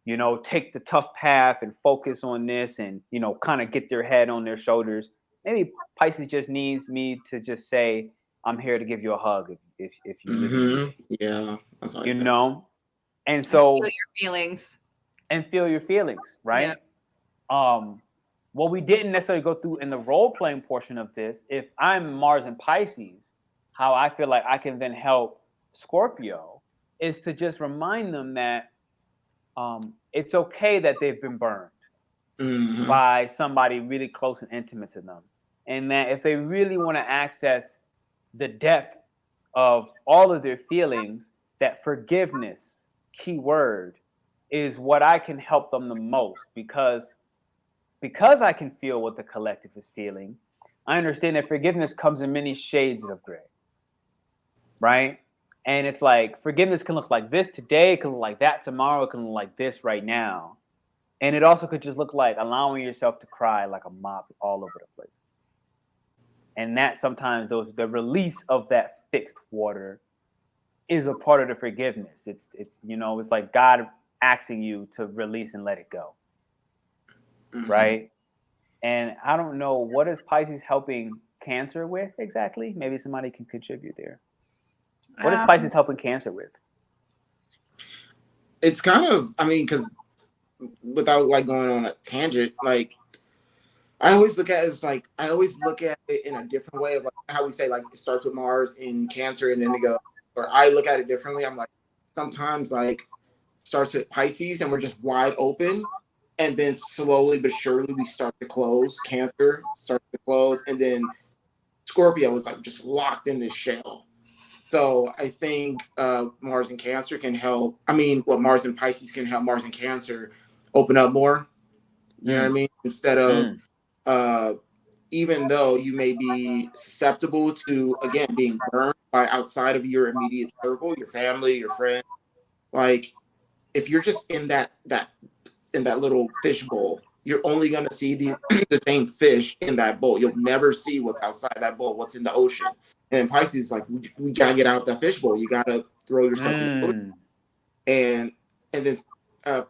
you know, take the tough path and focus on this and, you know, kind of get their head on their shoulders. Maybe Pisces just needs me to just say, I'm here to give you a hug if you really yeah, that's like you know. And so feel your feelings. And feel your feelings, right? Yeah. What we didn't necessarily go through in the role-playing portion of this, if I'm Mars and Pisces, how I feel like I can then help Scorpio is to just remind them that it's okay that they've been burned Mhm. by somebody really close and intimate to them. And that if they really want to access the depth of all of their feelings, that forgiveness, key word, is what I can help them the most, because I can feel what the collective is feeling. I understand that forgiveness comes in many shades of gray, right? And it's like forgiveness can look like this today, it can look like that tomorrow, it can look like this right now. And it also could just look like allowing yourself to cry like a mop all over the place. And that sometimes the release of that fixed water is a part of the forgiveness. It's it's like God asking you to release and let it go. Mhm. Right? And I don't know, what is Pisces helping Cancer with exactly? Maybe somebody can contribute there. What is Pisces helping Cancer with? It's kind of, I mean, because without like going on a tangent, like I always look at it as like I always look at it in a different way of like how we say like it starts with Mars in Cancer and Indigo, or I look at it differently. I'm like sometimes like starts with Pisces and we're just wide open, and then slowly but surely we start to close. Cancer starts to close, and then Scorpio is like just locked in this shell. So I think Mars and Cancer can help. I mean, what Mars and Pisces can help Mars and Cancer open up more. You know what I mean? Instead of even though you may be susceptible to again being burned by outside of your immediate circle, your family, your friends, like if you're just in that little fish bowl, you're only going to see the the same fish in that bowl. You'll never see what's outside that bowl, what's in the ocean. And Pisces is like, we gotta get out that fish bowl. You gotta throw yourself in the ocean. And this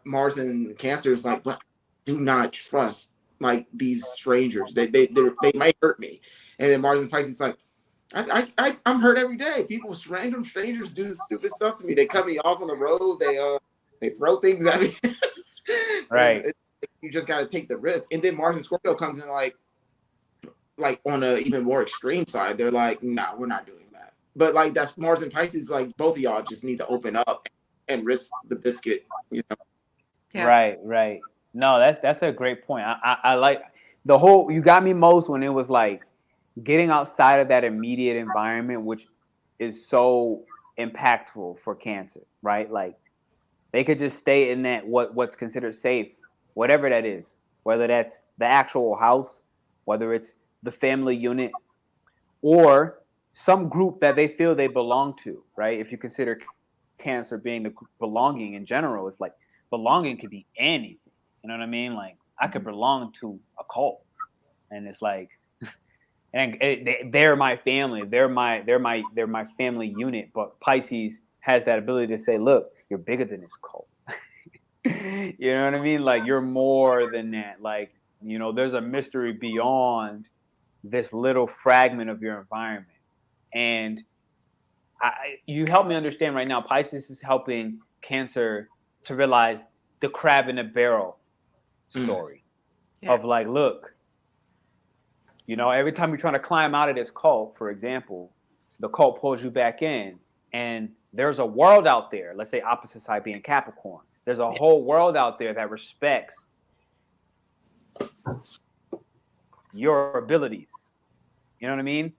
Mars and Cancer is like, but do not trust like these strangers. They might hurt me. And then Mars and Pisces is like, I'm hurt every day. People, random strangers do stupid stuff to me. They cut me off on the road. They throw things at me. Right. And you just got to take the risk. And then Mars and Scorpio comes in like on a even more extreme side. They're like, no, we're not doing that. But like that's Mars and Pisces. Like both of y'all just need to open up and risk the biscuit. You know. Yeah. Right. No, that's a great point. I like the whole. You got me most when it was like getting outside of that immediate environment, which is so impactful for Cancer, right? Like they could just stay in that what's considered safe, whatever that is, whether that's the actual house, whether it's the family unit, or some group that they feel they belong to, right? If you consider Cancer being the belonging in general, it's like belonging could be anything. You know what I mean? Like I could belong to a cult, and it's like, and they're my family. They're my family unit. But Pisces has that ability to say, look, you're bigger than this cult. You know what I mean? Like you're more than that. Like, there's a mystery beyond this little fragment of your environment. And you help me understand right now, Pisces is helping Cancer to realize the crab in a barrel story of like, look, every time you're trying to climb out of this cult, for example, the cult pulls you back in, and there's a world out there, let's say opposite side being Capricorn. There's a whole world out there that respects your abilities. You know what I mean?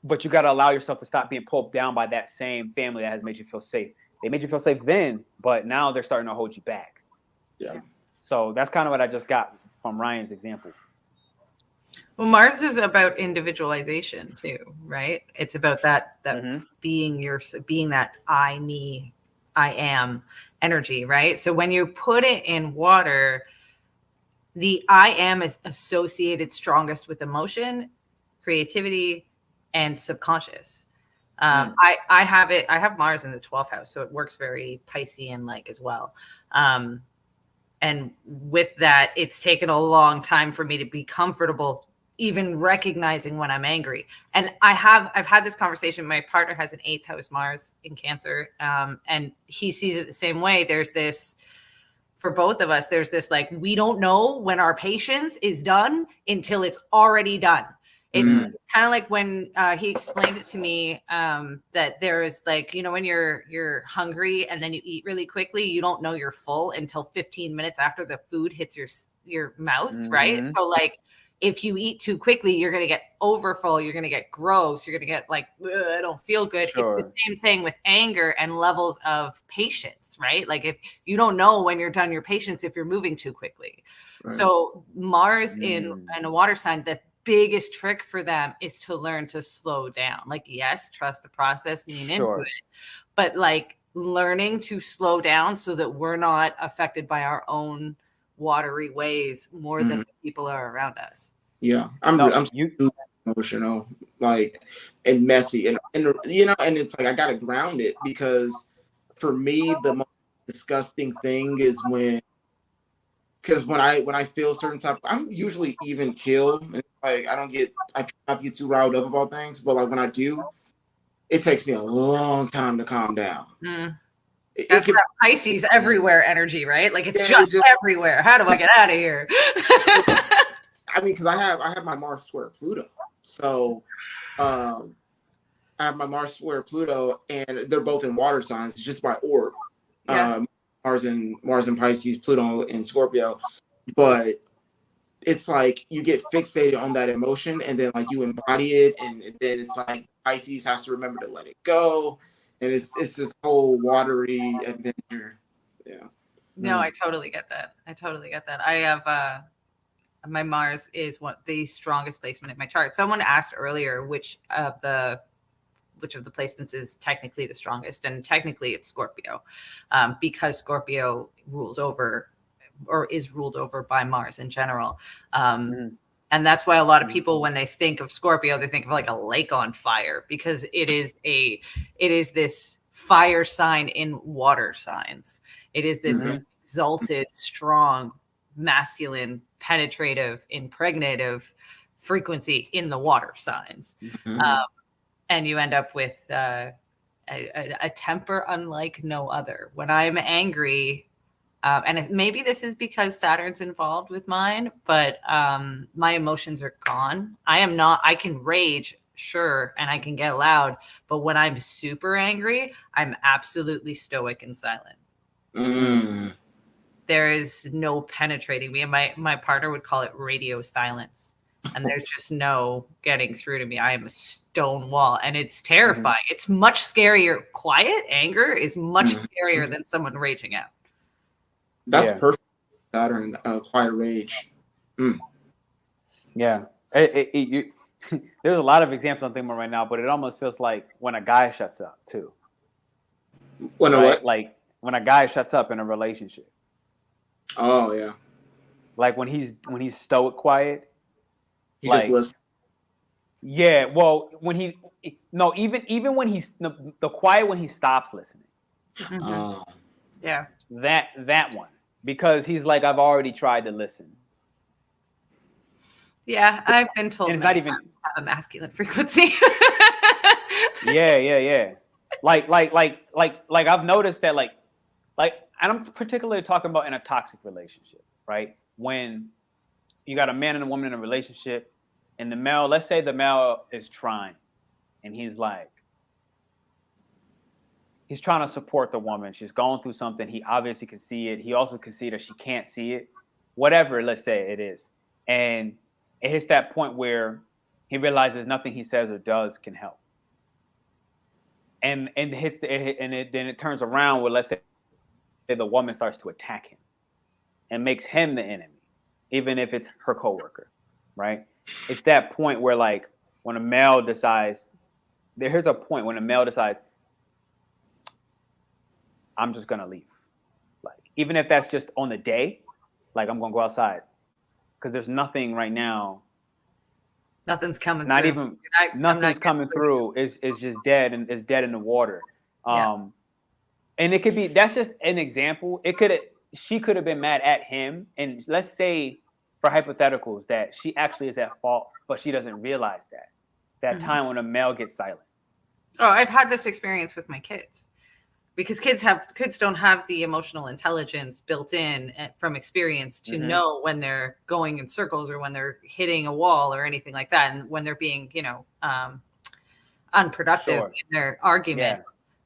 But you got to allow yourself to stop being pulled down by that same family that has made you feel safe. They made you feel safe then, but now they're starting to hold you back. Yeah. So that's kind of what I just got from Ryan's example. Well, Mars is about individualization too, right? It's about that being that I am energy, right? So when you put it in water, the I am is associated strongest with emotion, creativity, and subconscious. I have Mars in the 12th house, so it works very Piscean like as well. And with that, it's taken a long time for me to be comfortable even recognizing when I'm angry. And I've had this conversation. My partner has an 8th house Mars in Cancer, and he sees it the same way. There's this, for both of us, there's this like, we don't know when our patience is done until it's already done. It's kind of like when he explained it to me, that there is like, you know, when you're hungry and then you eat really quickly, you don't know you're full until 15 minutes after the food hits your mouth, right? So like if you eat too quickly, you're going to get overfull, you're going to get gross, you're going to get like, I don't feel good. It's the same thing with anger and levels of patience, right? Like if you don't know when you're done your patience, if you're moving too quickly. So Mars in a water sign, the biggest trick for them is to learn to slow down. Like, yes, trust the process, lean into it, but like learning to slow down so that we're not affected by our own watery ways more than the people are around us. Yeah, I'm emotional, like, and messy, and you know, and it's like I gotta ground it, because for me the most disgusting thing is because when I feel certain type, I'm usually even keel, and like I try not to get too riled up about things, but like when I do, it takes me a long time to calm down. That's that Pisces everywhere energy, right? Like it's just everywhere. How do I get out of here? I mean, because I have my Mars square Pluto, so I have my Mars square Pluto, and they're both in water signs. It's just by orb. Mars in Pisces, Pluto in Scorpio, but it's like you get fixated on that emotion, and then like you embody it, and then it's like Pisces has to remember to let it go, and it's this whole watery adventure. Yeah. No, I totally get that. I have my Mars is the strongest placement in my chart. Someone asked earlier which of the placements is technically the strongest, and technically it's Scorpio, because Scorpio rules over or is ruled over by Mars in general. And that's why a lot of people, when they think of Scorpio, they think of like a lake on fire, because it is this fire sign in water signs. It is this exalted, strong, masculine, penetrative, impregnative frequency in the water signs. And you end up with a temper unlike no other. When I'm angry, and maybe this is because Saturn's involved with mine, but my emotions are gone. I can rage, sure, and I can get loud, but when I'm super angry, I'm absolutely stoic and silent. There is no penetrating me. And my partner would call it radio silence. And there's just no getting through to me. I am a stone wall, and it's terrifying. It's much scarier. Quiet anger is much scarier than someone raging out. That's perfect. Saturn, quiet rage. Yeah. There's a lot of examples I'm thinking about right now, but it almost feels like when a guy shuts up too. When a what? Like when a guy shuts up in a relationship. Oh yeah. Like when he's stoic quiet. He just listens. Yeah, well, even when he's the quiet when he stops listening. Yeah. That one, because he's like, I've already tried to listen. Yeah, I've been told and it's not even have a masculine frequency. Yeah. Like I've noticed that like and I'm particularly talking about in a toxic relationship, right? When you got a man and a woman in a relationship, and the male, let's say the male is trying, and he's trying to support the woman. She's going through something. He obviously can see it. He also can see that she can't see it. Whatever, let's say it is. And it hits that point where he realizes nothing he says or does can help. And then it turns around where, let's say the woman starts to attack him and makes him the enemy, even if it's her coworker, right? It's that point where, like, when a male decides, here's a point when a male decides, I'm just gonna leave. Like, even if that's just on the day, like, I'm gonna go outside because there's nothing right now. Nothing's coming. Not through. even nothing's coming through. It's just dead, and it's dead in the water. And it could be, that's just an example. She could have been mad at him, and let's say, for hypotheticals, that she actually is at fault, but she doesn't realize that time when a male gets silent. Oh, I've had this experience with my kids. because kids don't have the emotional intelligence built in from experience to know when they're going in circles or when they're hitting a wall or anything like that, and when they're being, unproductive in their argument.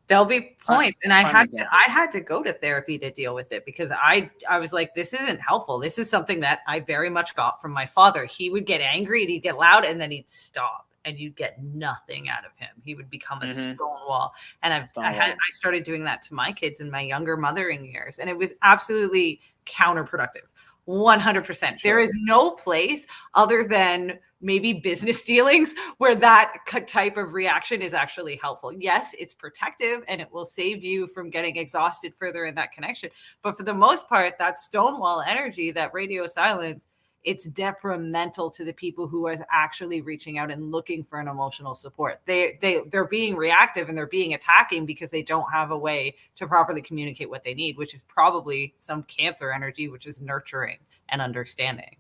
There'll be points, and I had to go to therapy to deal with it, because I was like, this isn't helpful. This is something that I very much got from my father. He would get angry and he'd get loud, and then he'd stop, and you'd get nothing out of him. He would become a stone wall. And I started doing that to my kids in my younger mothering years, and it was absolutely counterproductive. 100%. Sure. There is no place other than maybe business dealings where that type of reaction is actually helpful. Yes, it's protective and it will save you from getting exhausted further in that connection. But for the most part, that stonewall energy, that radio silence, it's detrimental to the people who are actually reaching out and looking for an emotional support. They're being reactive and they're being attacking because they don't have a way to properly communicate what they need, which is probably some Cancer energy, which is nurturing and understanding.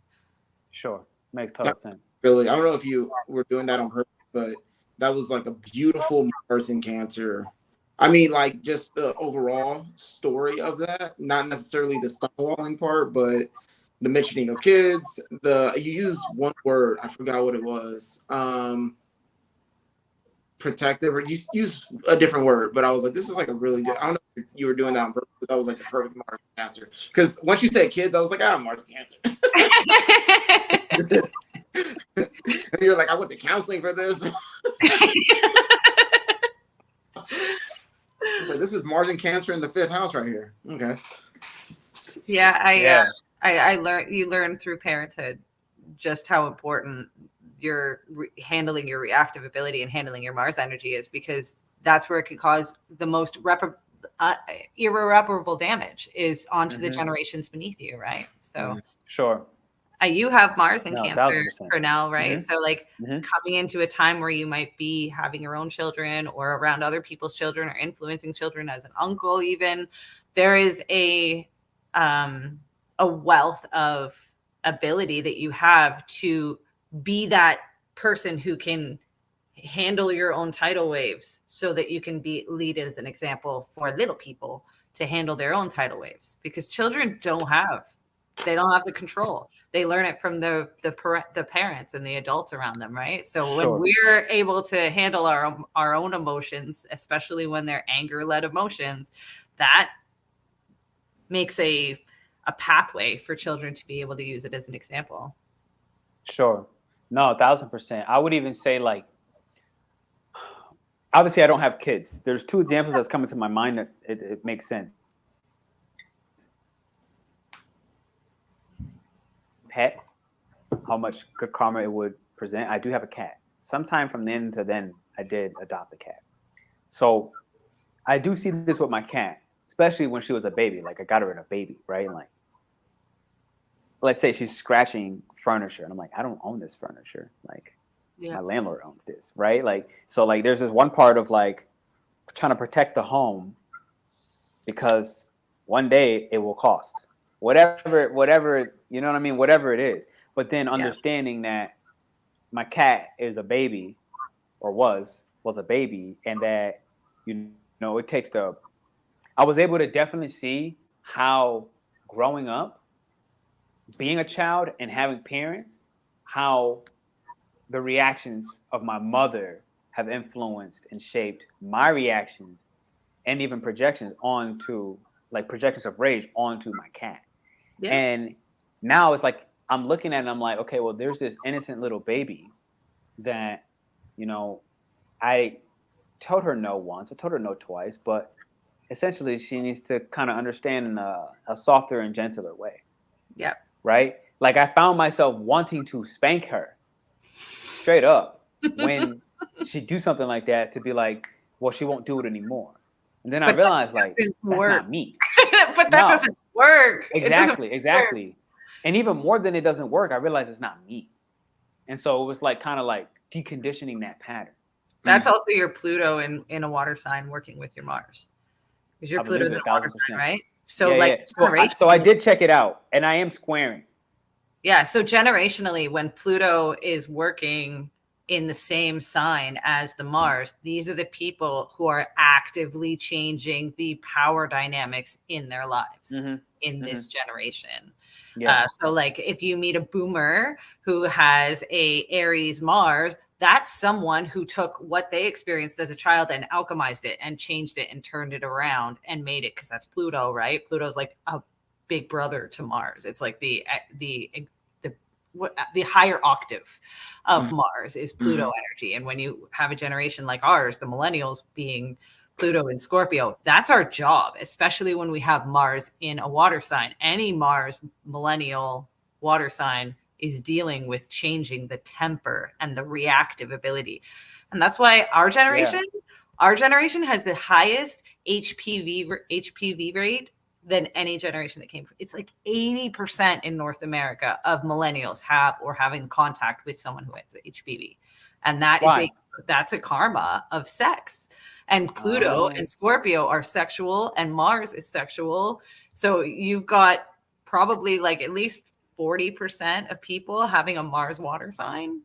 Sure. Makes total sense. Really, I don't know if you were doing that on purpose, but that was like a beautiful Mars in Cancer. I mean, like just the overall story of that, not necessarily the stonewalling part, but the mentioning of kids. You used one word, I forgot what it was. Protective, or you use a different word, but I was like, this is like a really good. I don't know if you were doing that on purpose, but that was like a perfect Mars Cancer. Because once you said kids, I was like, Mars Cancer. And you're like, I went to counseling for this. It's like, this is Mars and Cancer in the 5th house right here. Okay. Yeah, I learned. You learn through parenthood just how important your handling your reactive ability and handling your Mars energy is, because that's where it can cause the most irreparable damage is onto the generations beneath you, right? So sure. You have Mars in Cancer, Pernell, right? So like Mm-hmm. coming into a time where you might be having your own children or around other people's children or influencing children as an uncle, even, there is a wealth of ability that you have to be that person who can handle your own tidal waves so that you can lead as an example for little people to handle their own tidal waves, because children don't have the control. They learn it from the parents and the adults around them, right? So when we're able to handle our own emotions, especially when they're anger-led emotions, that makes a pathway for children to be able to use it as an example. Sure. No, 1,000%. I would even say, like, obviously I don't have kids. There's two examples that's coming to my mind that it makes sense. Pet, how much good karma it would present. I do have a cat. Sometime from then to then, I did adopt a cat. So I do see this with my cat, especially when she was a baby. Like, I got her in a baby, right? Like, let's say she's scratching furniture, and I'm like, I don't own this furniture. Like, my landlord owns this, right? Like, so like, there's this one part of like trying to protect the home, because one day it will cost whatever, you know what I mean? Whatever it is. But then understanding that my cat is a baby, or was a baby, and that, you know, it takes I was able to definitely see how growing up, being a child and having parents, how the reactions of my mother have influenced and shaped my reactions, and even projections of rage onto my cat. Yeah. And now it's like, I'm looking at it and I'm like, okay, well, there's this innocent little baby that, you know, I told her no once, I told her no twice, but essentially she needs to kind of understand in a softer and gentler way. Yeah. Right? Like, I found myself wanting to spank her straight up when she do something like that, to be like, well, she won't do it anymore. And then I realized, like, that's not me. But that doesn't work. Exactly. Work. And even more than it doesn't work, I realized it's not me. And so it was like kind of like deconditioning that pattern. That's also your Pluto in a water sign working with your Mars. Because your Pluto's in a water sign, right? So so I did check it out, and I am squaring. Yeah. So generationally, when Pluto is working in the same sign as the Mars, these are the people who are actively changing the power dynamics in their lives in this generation. Yeah. So like if you meet a boomer who has a Aries Mars, that's someone who took what they experienced as a child and alchemized it and changed it and turned it around and made it, because that's Pluto, right? Pluto's like a big brother to Mars. It's like the higher octave of Mars is Pluto energy. And when you have a generation like ours, the millennials being Pluto in Scorpio, that's our job, especially when we have Mars in a water sign. Any Mars millennial water sign is dealing with changing the temper and the reactive ability. And that's why our generation has the highest HPV rate than any generation that came. It's like 80% in North America of millennials have or having contact with someone who has HPV. And that's a karma of sex. And Pluto and Scorpio are sexual, and Mars is sexual. So you've got probably like at least 40% of people having a Mars water sign.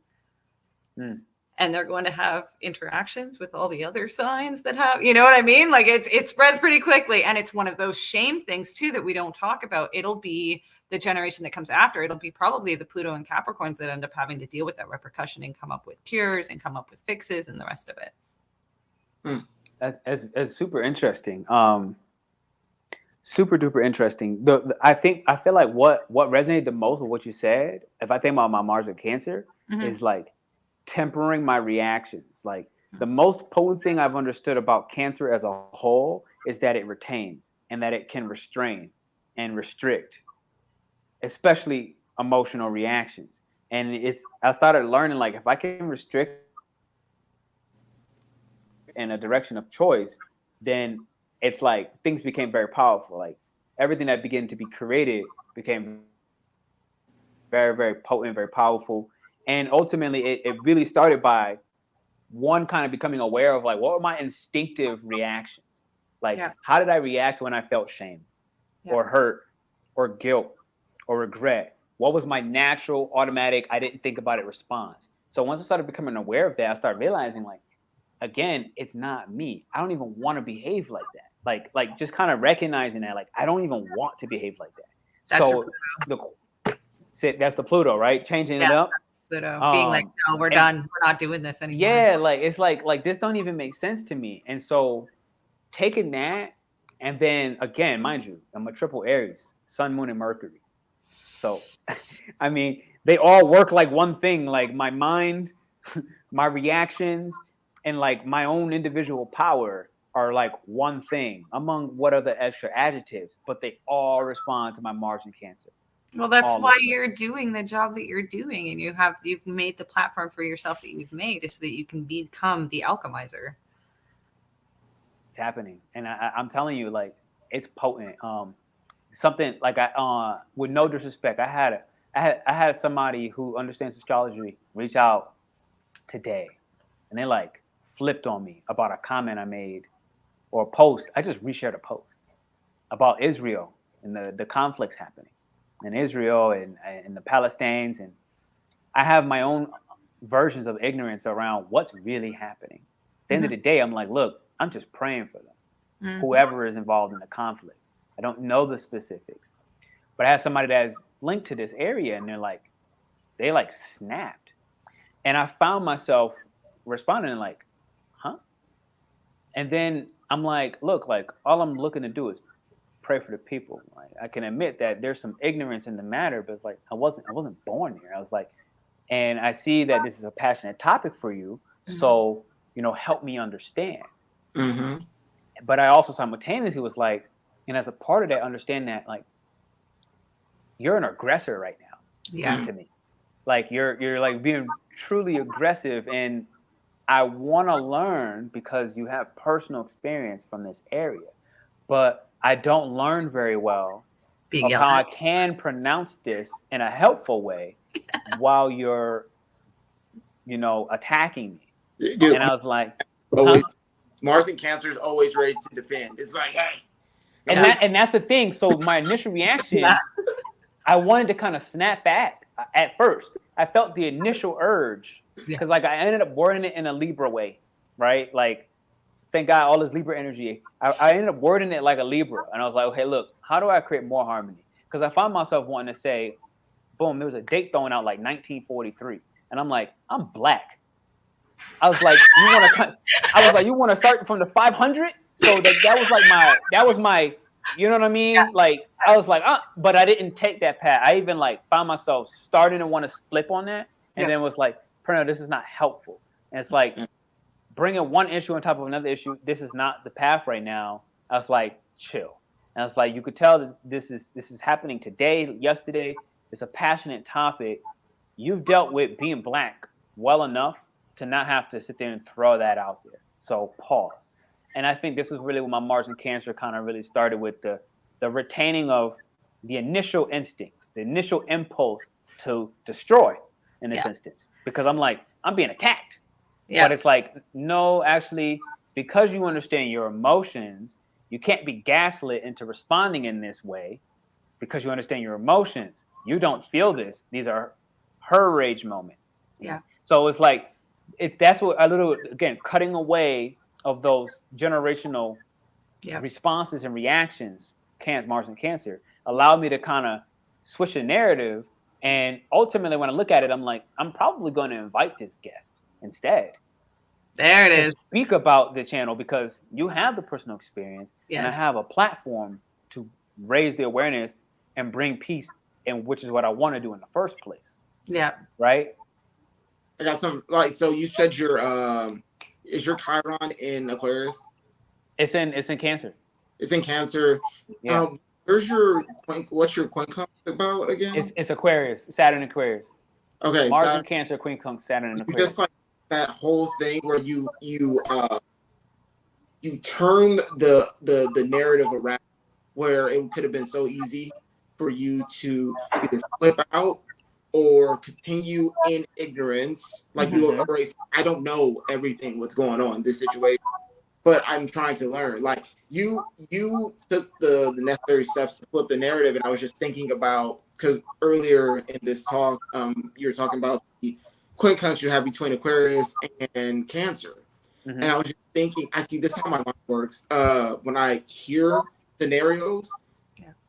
And they're going to have interactions with all the other signs that have, you know what I mean? Like it spreads pretty quickly. And it's one of those shame things too that we don't talk about. It'll be the generation that comes after. It'll be probably the Pluto and Capricorns that end up having to deal with that repercussion and come up with cures and come up with fixes and the rest of it. That's super interesting. Super duper interesting. I feel like what resonated the most with what you said, if I think about my Mars and Cancer, is like tempering my reactions. Like the most potent thing I've understood about Cancer as a whole is that it retains and that it can restrain and restrict, especially emotional reactions. And I started learning, like, if I can restrict in a direction of choice, then it's like things became very powerful. Like everything that began to be created became very, very potent, very powerful. And ultimately, it really started by one kind of becoming aware of like, what were my instinctive reactions? Like, how did I react when I felt shame or hurt or guilt or regret? What was my natural, automatic, I didn't think about it response? So once I started becoming aware of that, I started realizing, like, again, it's not me. I don't even want to behave like that. Like just kind of recognizing that, like, I don't even want to behave like that. That's the Pluto, right? Changing it up. Pluto being like, no, we're done. We're not doing this anymore. Yeah, like it's like this don't even make sense to me. And so taking that, and then again, mind you, I'm a triple Aries, Sun, Moon, and Mercury. So I mean, they all work like one thing. Like my mind, my reactions, and like my own individual power are like one thing among what are the extra adjectives, but they all respond to my Mars and Cancer. Well, that's why you're doing the job that you're doing, and you've made the platform for yourself that you've made so that you can become the alchemizer. It's happening, and I'm telling you, like, it's potent. Something like with no disrespect, I had somebody who understands astrology reach out today, and they like flipped on me about a comment I made or a post. I just reshared a post about Israel and the conflicts happening in Israel and the Palestinians. And I have my own versions of ignorance around what's really happening. At the end of the day, I'm like, look, I'm just praying for them, whoever is involved in the conflict. I don't know the specifics. But I have somebody that is linked to this area, and they snapped. And I found myself responding like, huh? And then I'm like, look, like all I'm looking to do is pray for the people. Like I can admit that there's some ignorance in the matter, but it's like I wasn't born here. I was like, and I see that this is a passionate topic for you. So, help me understand. But I also simultaneously was like, and as a part of that, understand that like you're an aggressor right now. To me. Like you're like being truly aggressive, and I want to learn because you have personal experience from this area. But I don't learn very well of how I can pronounce this in a helpful way while you're, attacking me. Dude, and I was like, always, Mars and Cancer is always ready to defend. It's like, hey. And that's the thing. So my initial reaction, I wanted to kind of snap back at first. I felt the initial urge because like I ended up wording it in a Libra way, right? Like, thank God, all this Libra energy. I ended up wording it like a Libra, and I was like, okay, look, how do I create more harmony? Because I found myself wanting to say, boom, there was a date thrown out like 1943, and I'm like, I'm black. I was like, you want to start from the 500? So that was my, you know what I mean? Like, I was like, but I didn't take that path. I even like found myself starting to want to flip on that, and then was like, Pernell, this is not helpful. And it's like bringing one issue on top of another issue. This is not the path right now. I was like, chill. And I was like, you could tell that this is happening today, yesterday. It's a passionate topic. You've dealt with being black well enough to not have to sit there and throw that out there. So pause. And I think this is really when my Mars in Cancer kind of really started with the retaining of the initial instinct, the initial impulse to destroy in this instance. Because I'm like, I'm being attacked. But it's like, no, actually, because you understand your emotions, you can't be gaslit into responding in this way because you understand your emotions. You don't feel this. These are her rage moments. Yeah. So it's like, that's what a little, again, cutting away of those generational responses and reactions, Mars and Cancer, allowed me to kind of switch the narrative. And ultimately, when I look at it, I'm like, I'm probably going to invite this guest instead. There it is. Speak about the channel because you have the personal experience, and I have a platform to raise the awareness and bring peace, and which is what I want to do in the first place. Yeah. Right. I got some so you said your is your Chiron in Aquarius? It's in Cancer. It's in Cancer. Yeah. What's your quincunx about again? It's Aquarius, Saturn Aquarius. Okay, Mars in Cancer, quincunx, Saturn in Aquarius. Just like that whole thing where you turn the narrative around, where it could have been so easy for you to either flip out or continue in ignorance, like you already. I don't know everything what's going on in this situation, but I'm trying to learn. Like you took the necessary steps to flip the narrative, and I was just thinking about, because earlier in this talk, you were talking about the quincunx you have between Aquarius and Cancer, and I was just thinking, I see this is how my mind works. When I hear scenarios,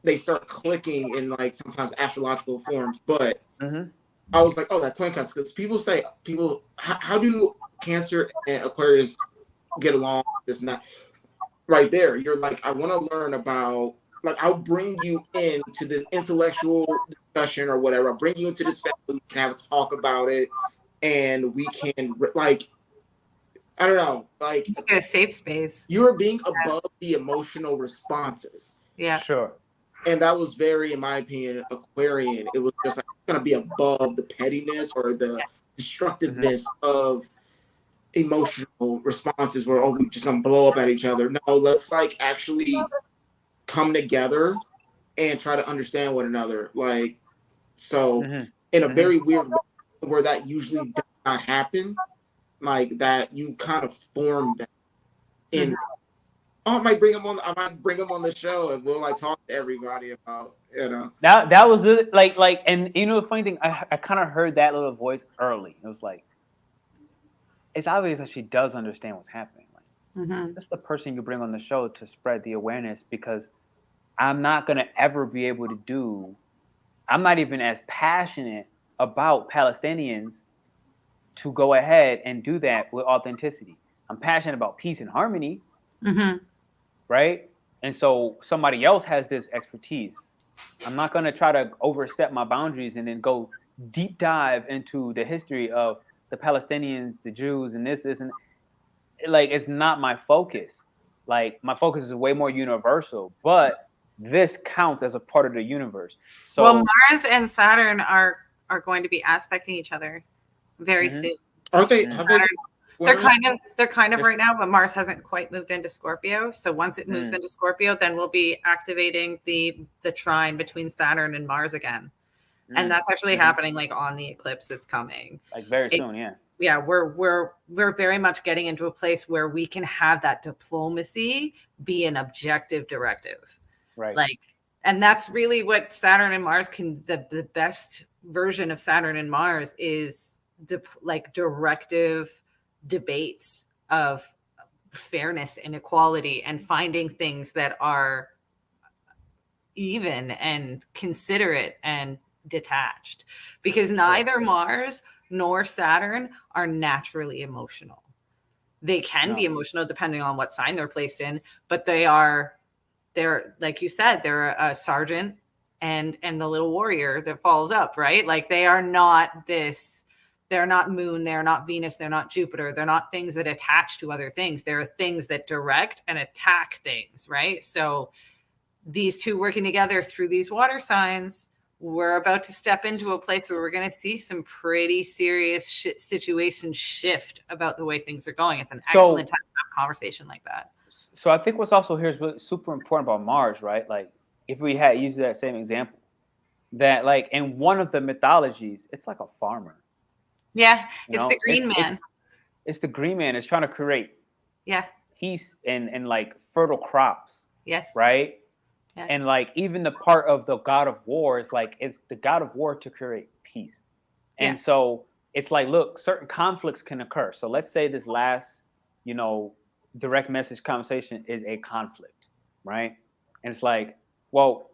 they start clicking in like sometimes astrological forms, but I was like, oh, that quincunx, because people how do Cancer and Aquarius get along? This and that. Right there, you're like, I want to learn about, like, I'll bring you into this intellectual discussion or whatever. I'll bring you into this family. We can have a talk about it, and we can, like, I don't know, like a safe space. You're being above the emotional responses. Yeah, sure. And that was very, in my opinion, Aquarian. It was just like, going to be above the pettiness or the destructiveness of emotional responses where, oh, we're just going to blow up at each other. No, let's like actually come together and try to understand one another. Like, so in a very weird way where that usually does not happen, like that you kind of form that in. Oh, I might bring them on the show, and we'll like talk to everybody about, you know. That was it. Like, and you know the funny thing, I kind of heard that little voice early. It was like, it's obvious that she does understand what's happening. Like, that's the person you bring on the show to spread the awareness, because I'm not gonna ever be able to do. I'm not even as passionate about Palestinians to go ahead and do that with authenticity. I'm passionate about peace and harmony. Right? And so somebody else has this expertise. I'm not going to try to overstep my boundaries and then go deep dive into the history of the Palestinians, the Jews, and this, and like, it's not my focus. Like, my focus is way more universal, but this counts as a part of the universe. So, well, Mars and Saturn are going to be aspecting each other very soon. Aren't they? They're kind of right now, but Mars hasn't quite moved into Scorpio. So once it moves into Scorpio, then we'll be activating the trine between Saturn and Mars again. And that's actually happening like on the eclipse that's coming. Like very soon, yeah. Yeah, we're very much getting into a place where we can have that diplomacy be an objective directive. Right. Like, and that's really what Saturn and Mars can, the best version of Saturn and Mars is directive debates of fairness and equality and finding things that are even and considerate and detached, because neither Mars nor Saturn are naturally emotional. They can be emotional depending on what sign they're placed in, but they're like you said, they're a sergeant and the little warrior that follows up, right? Like they are not this, they're not Moon, they're not Venus, they're not Jupiter, they're not things that attach to other things. They're things that direct and attack things, right? So these two working together through these water signs, we're about to step into a place where we're going to see some pretty serious situation shift about the way things are going. It's an excellent time to have a conversation like that. So I think what's also here is what's super important about Mars, right? Like if we had used that same example, that like in one of the mythologies, it's like a farmer. Yeah, it's the green man. It's the green man. It's trying to create peace and like fertile crops. Yes. Right? Yes. And like even the part of the god of war is like it's the god of war to create peace. And so it's like, look, certain conflicts can occur. So let's say this last, direct message conversation is a conflict, right? And it's like, well,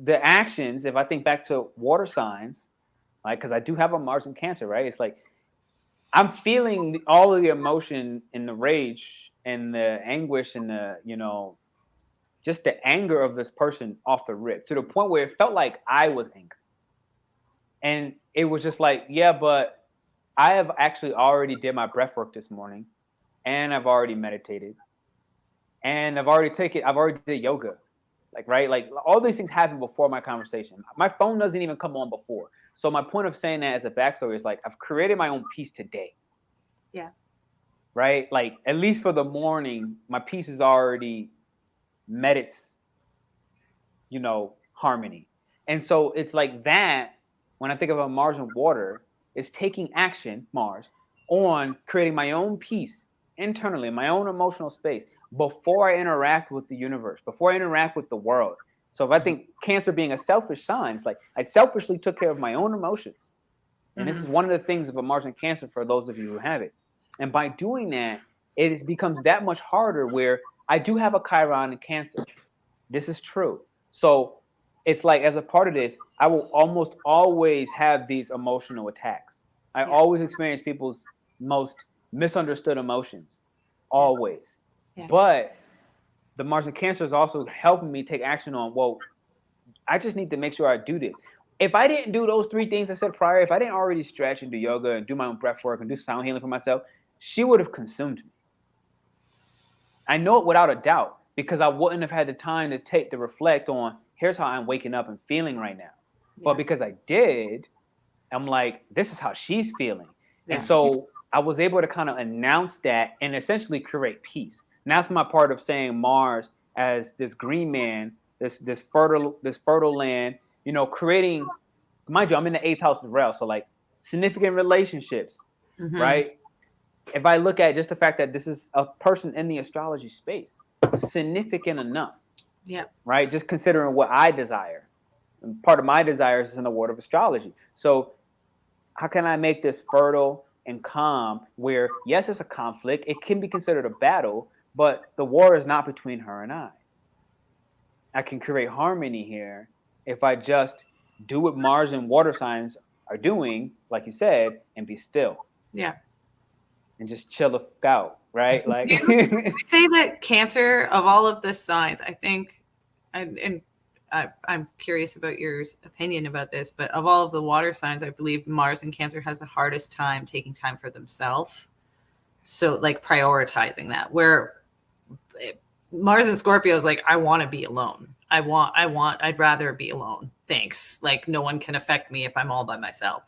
the actions, if I think back to water signs, like, because I do have a Mars in Cancer, right? It's like I'm feeling all of the emotion and the rage and the anguish and the, just the anger of this person off the rip, to the point where it felt like I was angry. And it was just like, yeah, but I have actually already did my breath work this morning, and I've already meditated, and I've already did yoga. Like, right? Like all these things happened before my conversation. My phone doesn't even come on before. So my point of saying that as a backstory is like, I've created my own peace today. Yeah. Right? Like at least for the morning, my peace is already met its, harmony. And so it's like that, when I think about Mars and water, is taking action, Mars, on creating my own peace internally, my own emotional space, before I interact with the universe, before I interact with the world. So if I think Cancer being a selfish sign, it's like I selfishly took care of my own emotions. And this is one of the things of a Mars in Cancer for those of you who have it. And by doing that, it becomes that much harder, where I do have a Chiron in Cancer. This is true. So it's like, as a part of this, I will almost always have these emotional attacks. I always experience people's most misunderstood emotions, always. Yeah. But the Mars in Cancer is also helping me take action on, well, I just need to make sure I do this. If I didn't do those three things I said prior, if I didn't already stretch and do yoga and do my own breath work and do sound healing for myself, she would have consumed me. I know it without a doubt, because I wouldn't have had the time to reflect on, here's how I'm waking up and feeling right now. Yeah. But because I did, I'm like, this is how she's feeling. Yeah. And so I was able to kind of announce that and essentially create peace. And that's my part of saying Mars as this green man, this fertile land, creating, mind you, I'm in the 8th house as well. So like significant relationships, right? If I look at just the fact that this is a person in the astrology space, it's significant enough. Yeah. Right? Just considering what I desire. And part of my desires is in the world of astrology. So how can I make this fertile and calm, where, yes, it's a conflict. It can be considered a battle, but the war is not between her and I. I can create harmony here if I just do what Mars and water signs are doing, like you said, and be still. Yeah. And just chill the fuck out, right? Like, I say that Cancer, of all of the signs, I think, and I'm curious about your opinion about this, but of all of the water signs, I believe Mars in Cancer has the hardest time taking time for themselves. So like prioritizing that, where Mars in Scorpio is like, I want to be alone. I'd rather be alone. Thanks. Like no one can affect me if I'm all by myself.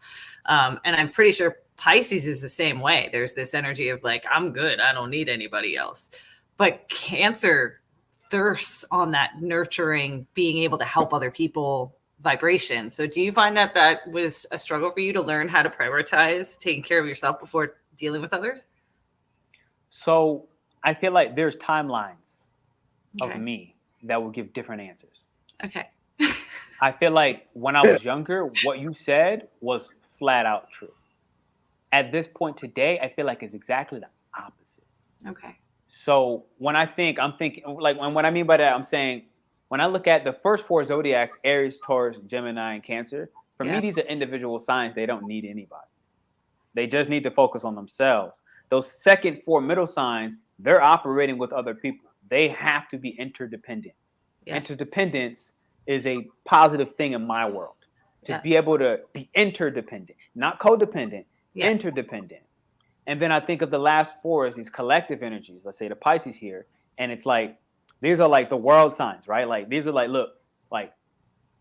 And I'm pretty sure Pisces is the same way. There's this energy of like, I'm good. I don't need anybody else. But Cancer thirsts on that nurturing, being able to help other people vibration. So do you find that was a struggle for you to learn how to prioritize taking care of yourself before dealing with others? So I feel like there's timelines of me that will give different answers. Okay. I feel like when I was younger, what you said was flat out true. at this point today, I feel like it's exactly the opposite. Okay. So when I'm thinking, like, when what I mean by that, I'm saying, when I look at the first four zodiacs, Aries, Taurus, Gemini, and Cancer, for me, these are individual signs. They don't need anybody. They just need to focus on themselves. Those second four middle signs, they're operating with other people. They have to be interdependent. Yeah. Interdependence is a positive thing in my world. To be able to be interdependent, not codependent, interdependent. And then I think of the last four as these collective energies. Let's say the Pisces here. And it's like, these are like the world signs, right? Like, these are like, look, like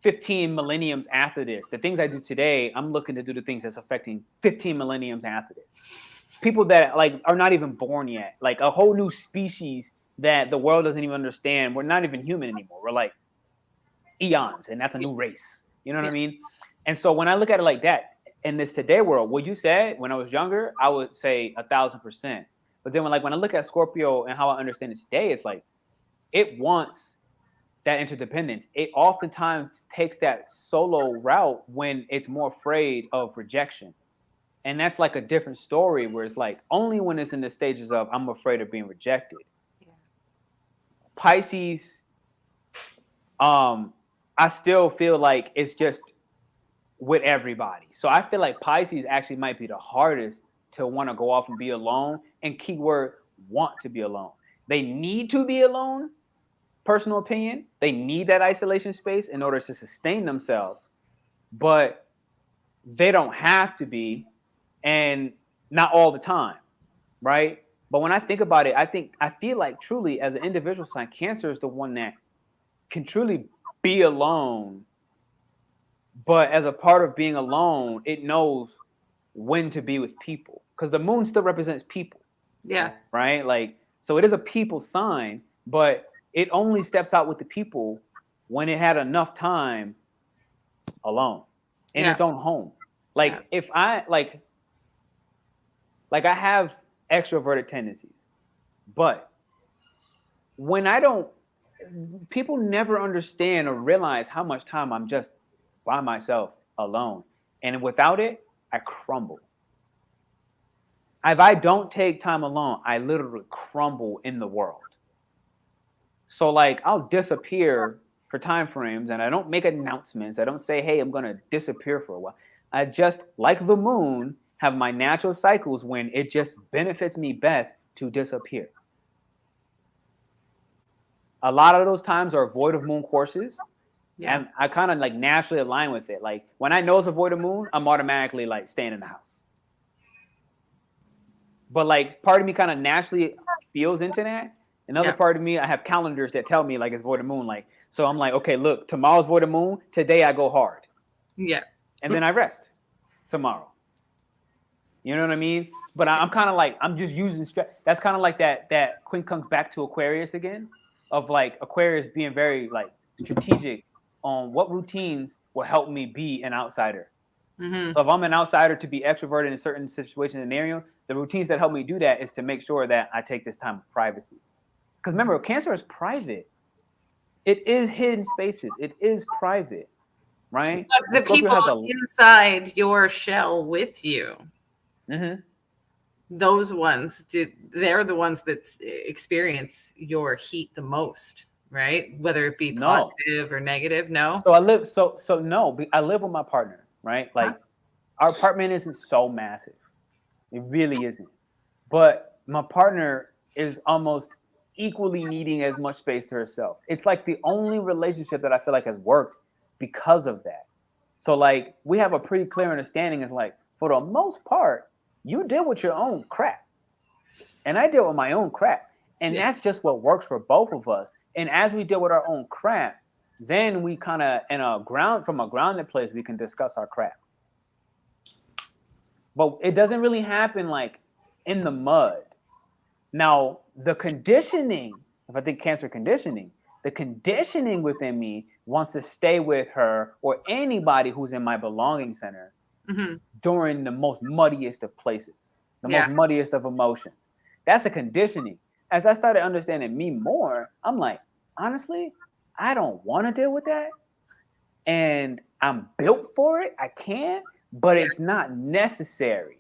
15 millenniums after this. The things I do today, I'm looking to do the things that's affecting 15 millenniums after this. People that like are not even born yet. Like a whole new species that the world doesn't even understand. We're not even human anymore. We're like eons, and that's a new race. You know what I mean? And so when I look at it like that, in this today world, what you said when I was younger, I would say 1,000%. But then when I look at Scorpio and how I understand it today, it's like it wants that interdependence. It oftentimes takes that solo route when it's more afraid of rejection. And that's like a different story where it's like only when it's in the stages of I'm afraid of being rejected. Yeah. Pisces, I still feel like it's just with everybody. So I feel like Pisces actually might be the hardest to want to go off and be alone, and keyword want to be alone. They need to be alone, personal opinion. They need that isolation space in order to sustain themselves, but they don't have to be, and not all the time, right? But when I think about it, I feel like truly as an individual sign, Cancer is the one that can truly be alone. But as a part of being alone, it knows when to be with people, because the moon still represents people. Yeah. Right? Like, so it is a people sign, but it only steps out with the people when it had enough time alone in its own home. Like if I like I have extroverted tendencies, but when I don't, people never understand or realize how much time I'm just by myself alone. And without it, I crumble. If I don't take time alone, I literally crumble in the world. So like I'll disappear for time frames, and I don't make announcements. I don't say, hey, I'm going to disappear for a while. I just, like the moon, have my natural cycles when it just benefits me best to disappear. A lot of those times are void of moon courses. Yeah. And I kind of like naturally align with it. Like when I know it's a void of moon, I'm automatically like staying in the house. But like part of me kind of naturally feels into that. Another part of me, I have calendars that tell me like it's void of moon. Like, so I'm like, okay, look, tomorrow's void of moon. Today I go hard. Yeah. And then I rest tomorrow. You know what I mean? But I'm kind of like, I'm just using that's kind of like that Queen comes back to Aquarius again, of like Aquarius being very like strategic on what routines will help me be an outsider. Mm-hmm. So if I'm an outsider to be extroverted in certain situations and area, the routines that help me do that is to make sure that I take this time of privacy. Because remember, Cancer is private. It is hidden spaces. It is private, right? The people inside your shell with you, those ones, they're the ones that experience your heat the most. Right? Whether it be positive or negative, no. So I live no, I live with my partner, right? Like our apartment isn't so massive. It really isn't. But my partner is almost equally needing as much space to herself. It's like the only relationship that I feel like has worked because of that. So like we have a pretty clear understanding. It's like for the most part, you deal with your own crap. And I deal with my own crap. And that's just what works for both of us. And as we deal with our own crap, then we kind of, from a grounded place, we can discuss our crap. But it doesn't really happen like in the mud. Now, the conditioning, if I think Cancer conditioning, the conditioning within me wants to stay with her or anybody who's in my belonging center during the most muddiest of places, the most muddiest of emotions. That's a conditioning. As I started understanding me more, I'm like, honestly, I don't want to deal with that. And I'm built for it. I can, but it's not necessary.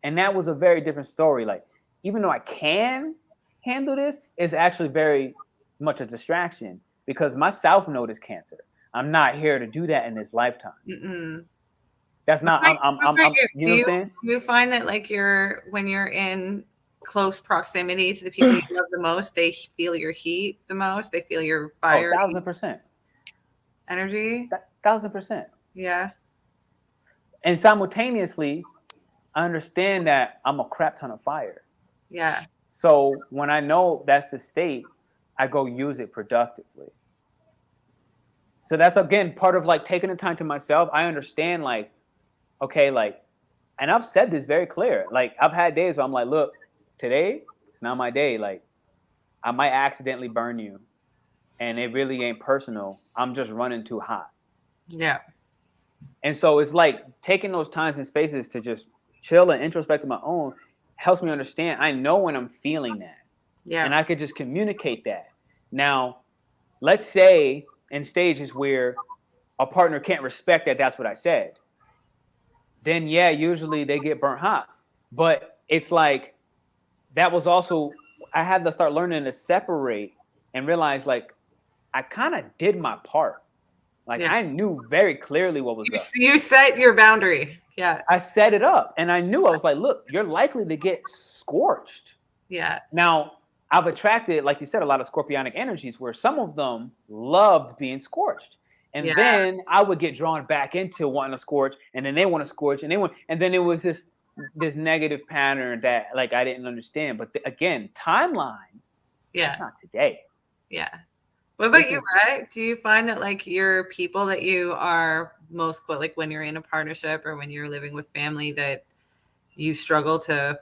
And that was a very different story. Like, even though I can handle this, it's actually very much a distraction because my South Node is Cancer. I'm not here to do that in this lifetime. Mm-mm. That's not, What about you? you know what I'm saying? Do you find that like when you're in close proximity to the people you love the most, they feel your heat the most? They feel your fire? 1,000%. Energy? 1,000%. Yeah. And simultaneously, I understand that I'm a crap ton of fire. Yeah. So when I know that's the state, I go use it productively. So that's, again, part of like taking the time to myself. I understand, like, okay, like, and I've said this very clear. Like, I've had days where I'm like, look, today, it's not my day. Like, I might accidentally burn you. And it really ain't personal. I'm just running too hot. Yeah. And so it's like taking those times and spaces to just chill and introspect to my own helps me understand. I know when I'm feeling that. Yeah. And I could just communicate that. Now, let's say in stages where a partner can't respect that that's what I said. Then, yeah, usually they get burnt hot. But it's like that was also, I had to start learning to separate and realize, like, I kind of did my part. Like, I knew very clearly what was up. You set your boundary. Yeah. I set it up. And I knew, I was like, look, you're likely to get scorched. Yeah. Now, I've attracted, like you said, a lot of scorpionic energies where some of them loved being scorched. And then I would get drawn back into wanting to scorch, and then they want to scorch, and then it was this negative pattern that, like, I didn't understand. But again, timelines. It's not today. Yeah. What about you, right? Do you find that like your people that you are most like when you're in a partnership or when you're living with family that you struggle to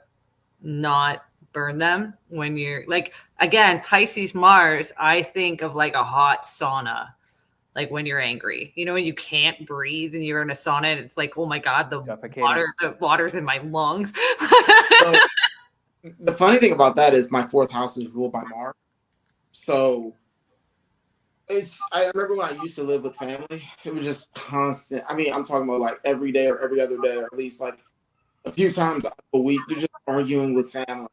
not burn them when you're like, again, Pisces Mars, I think of like a hot sauna. Like when you're angry, you know, when you can't breathe and you're in a sauna and it's like, oh my God, the water's in my lungs. So, the funny thing about that is my fourth house is ruled by Mars. So I remember when I used to live with family, it was just constant. I mean, I'm talking about like every day or every other day, or at least like a few times a week, you're just arguing with family.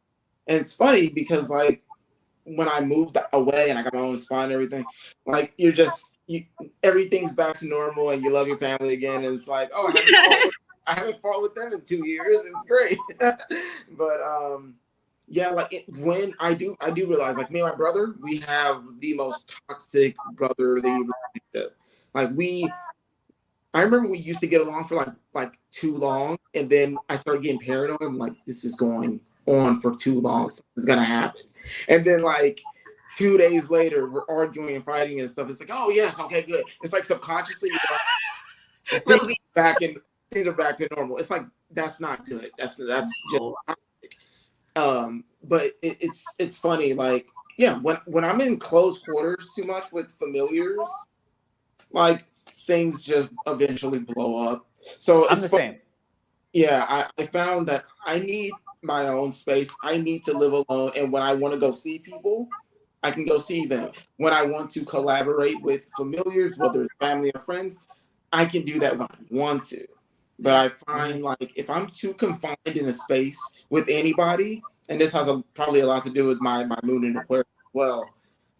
And it's funny because like when I moved away and I got my own spot and everything, like everything's back to normal and you love your family again. And it's like, oh, I haven't fought with them in 2 years. It's great. But yeah, like when I do realize, like me and my brother, we have the most toxic brotherly relationship. Like I remember we used to get along for like too long, and then I started getting paranoid. I'm like, this is going on for too long. Something's gonna happen. And then like 2 days later, we're arguing and fighting and stuff. It's like, oh yes, okay, good. It's like subconsciously, things are back to normal. It's like that's not good. That's just toxic. But it's funny. Like yeah, when I'm in close quarters too much with familiars, like things just eventually blow up. So I'm the same. Yeah, I found that I need my own space. I need to live alone. And when I want to go see people, I can go see them. When I want to collaborate with familiars, whether it's family or friends, I can do that when I want to. But I find like if I'm too confined in a space with anybody, and this has probably a lot to do with my moon in Aquarius as well,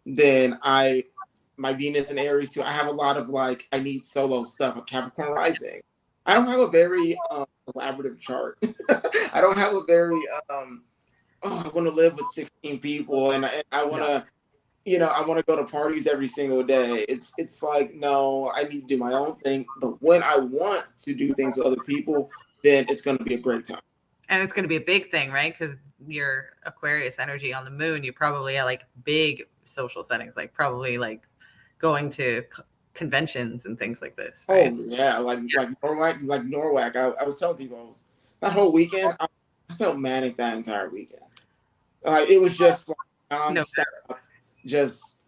then my Venus in Aries too, I have a lot of like, I need solo stuff, a Capricorn rising. I don't have a very collaborative chart. I don't have a very, I want to live with 16 people and I want to, I want to go to parties every single day. It's like, no, I need to do my own thing. But when I want to do things with other people, then it's going to be a great time. And it's going to be a big thing, right? Because your Aquarius energy on the moon, you probably have like big social settings, like probably like going to conventions and things like this. Right? Oh yeah, like Norwalk. I was telling people that whole weekend. I felt manic that entire weekend. It was just like nonstop. Just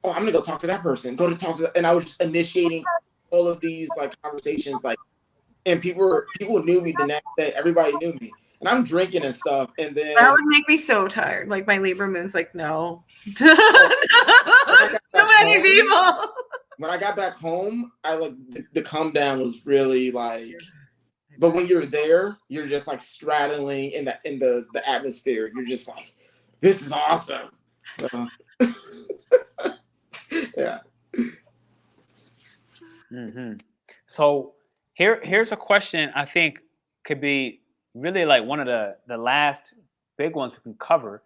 I'm gonna go talk to that person. And I was just initiating all of these like conversations, like, and people knew me the next day. Everybody knew me, and I'm drinking and stuff. And then that would make me so tired. Like my Libra moon's like, no, so many people. When I got back home, I like the come down was really like But when you're there, you're just like straddling in the atmosphere. You're just like, this is awesome. So yeah. Mm-hmm. So here's a question I think could be really like one of the last big ones we can cover.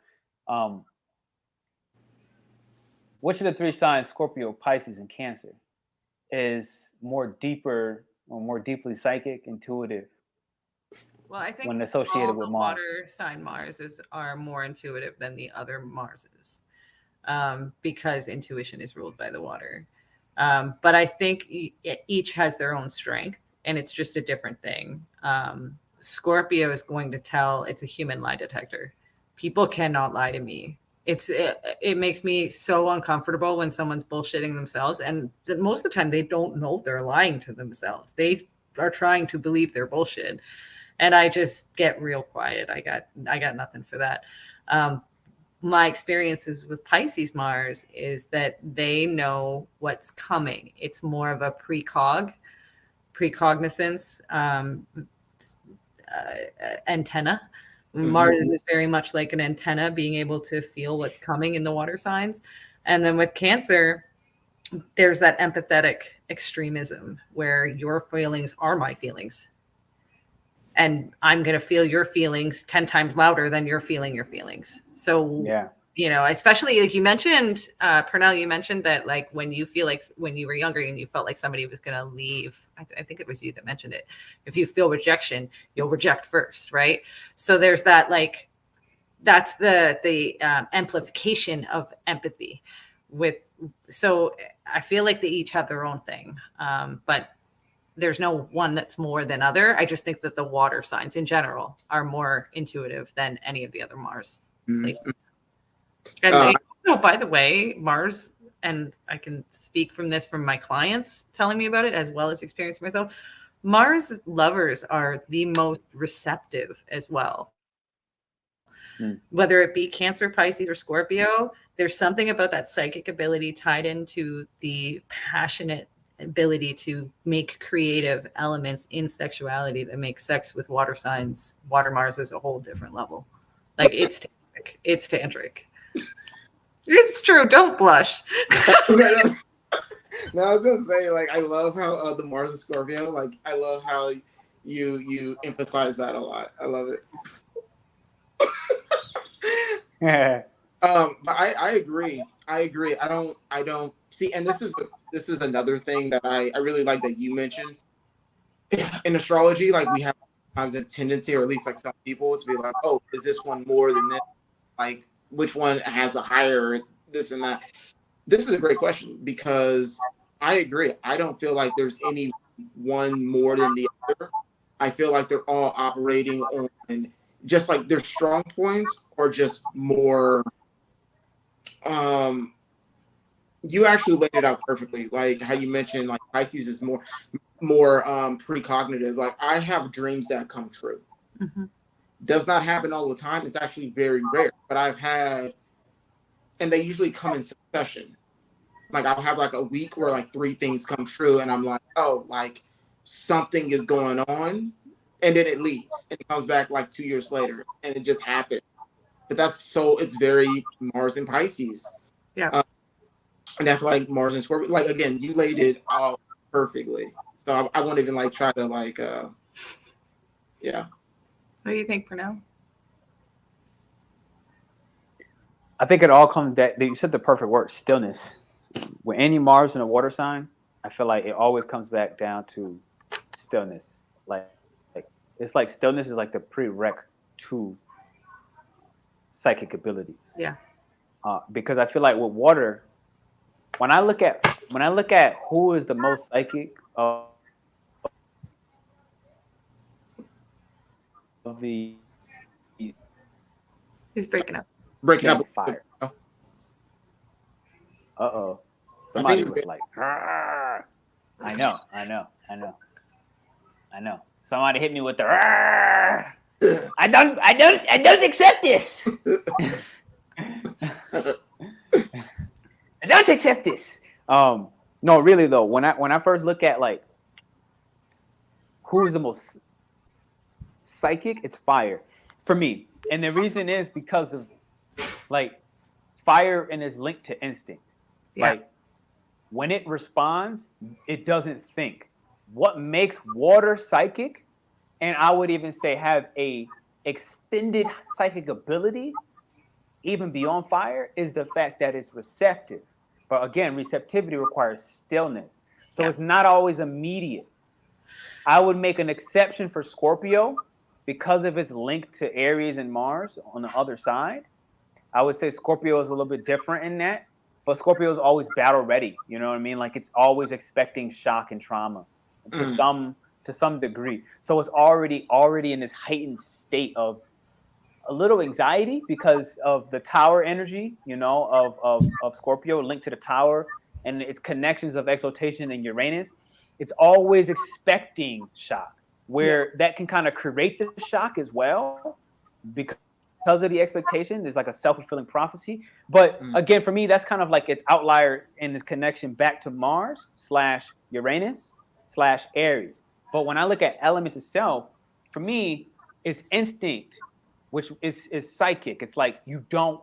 Which of the three signs, Scorpio, Pisces, and Cancer, is more deeper or more deeply psychic, intuitive? Well, I think when associated all with the Mars. water sign Marses are more intuitive than the other Marses, because intuition is ruled by the water. But I think each has their own strength, and it's just a different thing. Scorpio is going to tell, it's a human lie detector. People cannot lie to me. It makes me so uncomfortable when someone's bullshitting themselves, and most of the time they don't know they're lying to themselves. They are trying to believe their bullshit, and I just get real quiet. I got nothing for that. My experiences with Pisces Mars is that they know what's coming. It's more of a precognizance antenna. Mars is very much like an antenna, being able to feel what's coming in the water signs. And then with Cancer, there's that empathetic extremism where your feelings are my feelings. And I'm going to feel your feelings 10 times louder than you're feeling your feelings. So, Yeah. you know, especially like you mentioned, Pernell, you mentioned that like when you feel like when you were younger and you felt like somebody was going to leave, I think it was you that mentioned it. If you feel rejection, you'll reject first, right? So there's that, like, that's the amplification of empathy with. So I feel like they each have their own thing, but there's no one that's more than other. I just think that the water signs in general are more intuitive than any of the other Mars placements. And also, by the way, Mars, and I can speak from this from my clients telling me about it as well as experiencing myself, Mars lovers are the most receptive as well. Whether it be Cancer, Pisces, or Scorpio, there's something about that psychic ability tied into the passionate ability to make creative elements in sexuality that makes sex with water signs, water Mars, is a whole different level. Like it's tantric. It's tantric. It's true. Don't blush. No, I was gonna say, like, I love how the Mars and Scorpio, like, I love how you emphasize that a lot. I love it. But I agree. I don't see, and this is another thing that I really like that you mentioned. In astrology, like, we have sometimes a tendency, or at least like some people, to be like, oh, is this one more than this? Like, which one has a higher this and that? This is a great question, because I agree. I don't feel like there's any one more than the other. I feel like they're all operating on just like their strong points, or just more. You actually laid it out perfectly. Like how you mentioned, like Pisces is more precognitive. Like, I have dreams that come true. Does not happen all the time. It's actually very rare. But I've had, and they usually come in succession. Like, I'll have like a week where like 3 things come true, and I'm like, oh, like something is going on, and then it leaves and it comes back like 2 years later, and it just happened. But it's very Mars and Pisces. Yeah. And that's like Mars and Scorpio. Like, again, you laid it all perfectly. So I won't even like try to like, yeah. What do you think, Pernell? I think it all comes that you said the perfect word, stillness. With any Mars in a water sign, I feel like it always comes back down to stillness. Like it's like stillness is like the prereq to psychic abilities. Yeah. Because I feel like with water, when I look at who is the most psychic of the He's breaking up. Breaking up. fire. Somebody was like, "Rrr." I know. Somebody hit me with the "Rrr." I don't accept this. I don't accept this. No, really though, when I first look at like who's the most psychic, it's fire for me. And the reason is because of like fire and is linked to instinct. Yeah. Like when it responds, it doesn't think. What makes water psychic, and I would even say have a extended psychic ability, even beyond fire, is the fact that it's receptive. But again, receptivity requires stillness. So it's not always immediate. I would make an exception for Scorpio because of its link to Aries and Mars on the other side. I would say Scorpio is a little bit different in that, but Scorpio is always battle ready. You know what I mean? Like it's always expecting shock and trauma to some degree. So it's already in this heightened state of a little anxiety because of the tower energy, you know, of Scorpio linked to the tower and its connections of exaltation and Uranus. It's always expecting shock, where that can kind of create the shock as well because of the expectation. There's like a self-fulfilling prophecy. But again, for me, that's kind of like its outlier in its connection back to Mars / Uranus / Aries. But when I look at elements itself, for me, it's instinct, which is psychic. It's like you don't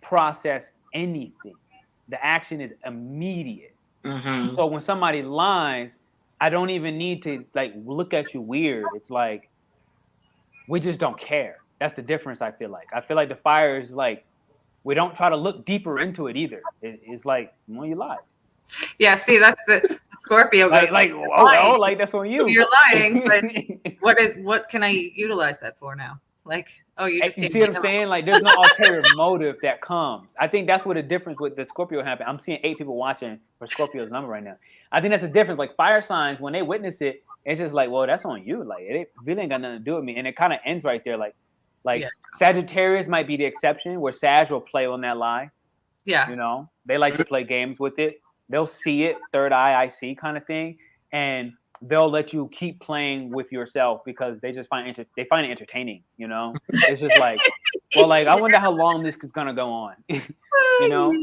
process anything. The action is immediate. So when somebody lies, I don't even need to like look at you weird. It's like we just don't care. That's the difference. I feel like the fire is like we don't try to look deeper into it either. It's like, well, you lied. Yeah, see, that's the Scorpio goes like oh well, like that's on you. You're lying, but what can I utilize that for now? Like, oh, you just see what I'm saying? Like, there's no ulterior motive that comes. I think that's what the difference with the Scorpio happened. I'm seeing 8 people watching for Scorpio's number right now. I think that's the difference. Like fire signs, when they witness it, it's just like, well, that's on you. Like it really ain't got nothing to do with me. And it kind of ends right there. Like Sagittarius might be the exception, where Sag will play on that lie. Yeah. You know, they like to play games with it. They'll see it, third eye, I see kind of thing, and they'll let you keep playing with yourself because they just find it entertaining. You know, it's just like, well, like I wonder how long this is gonna go on. You know,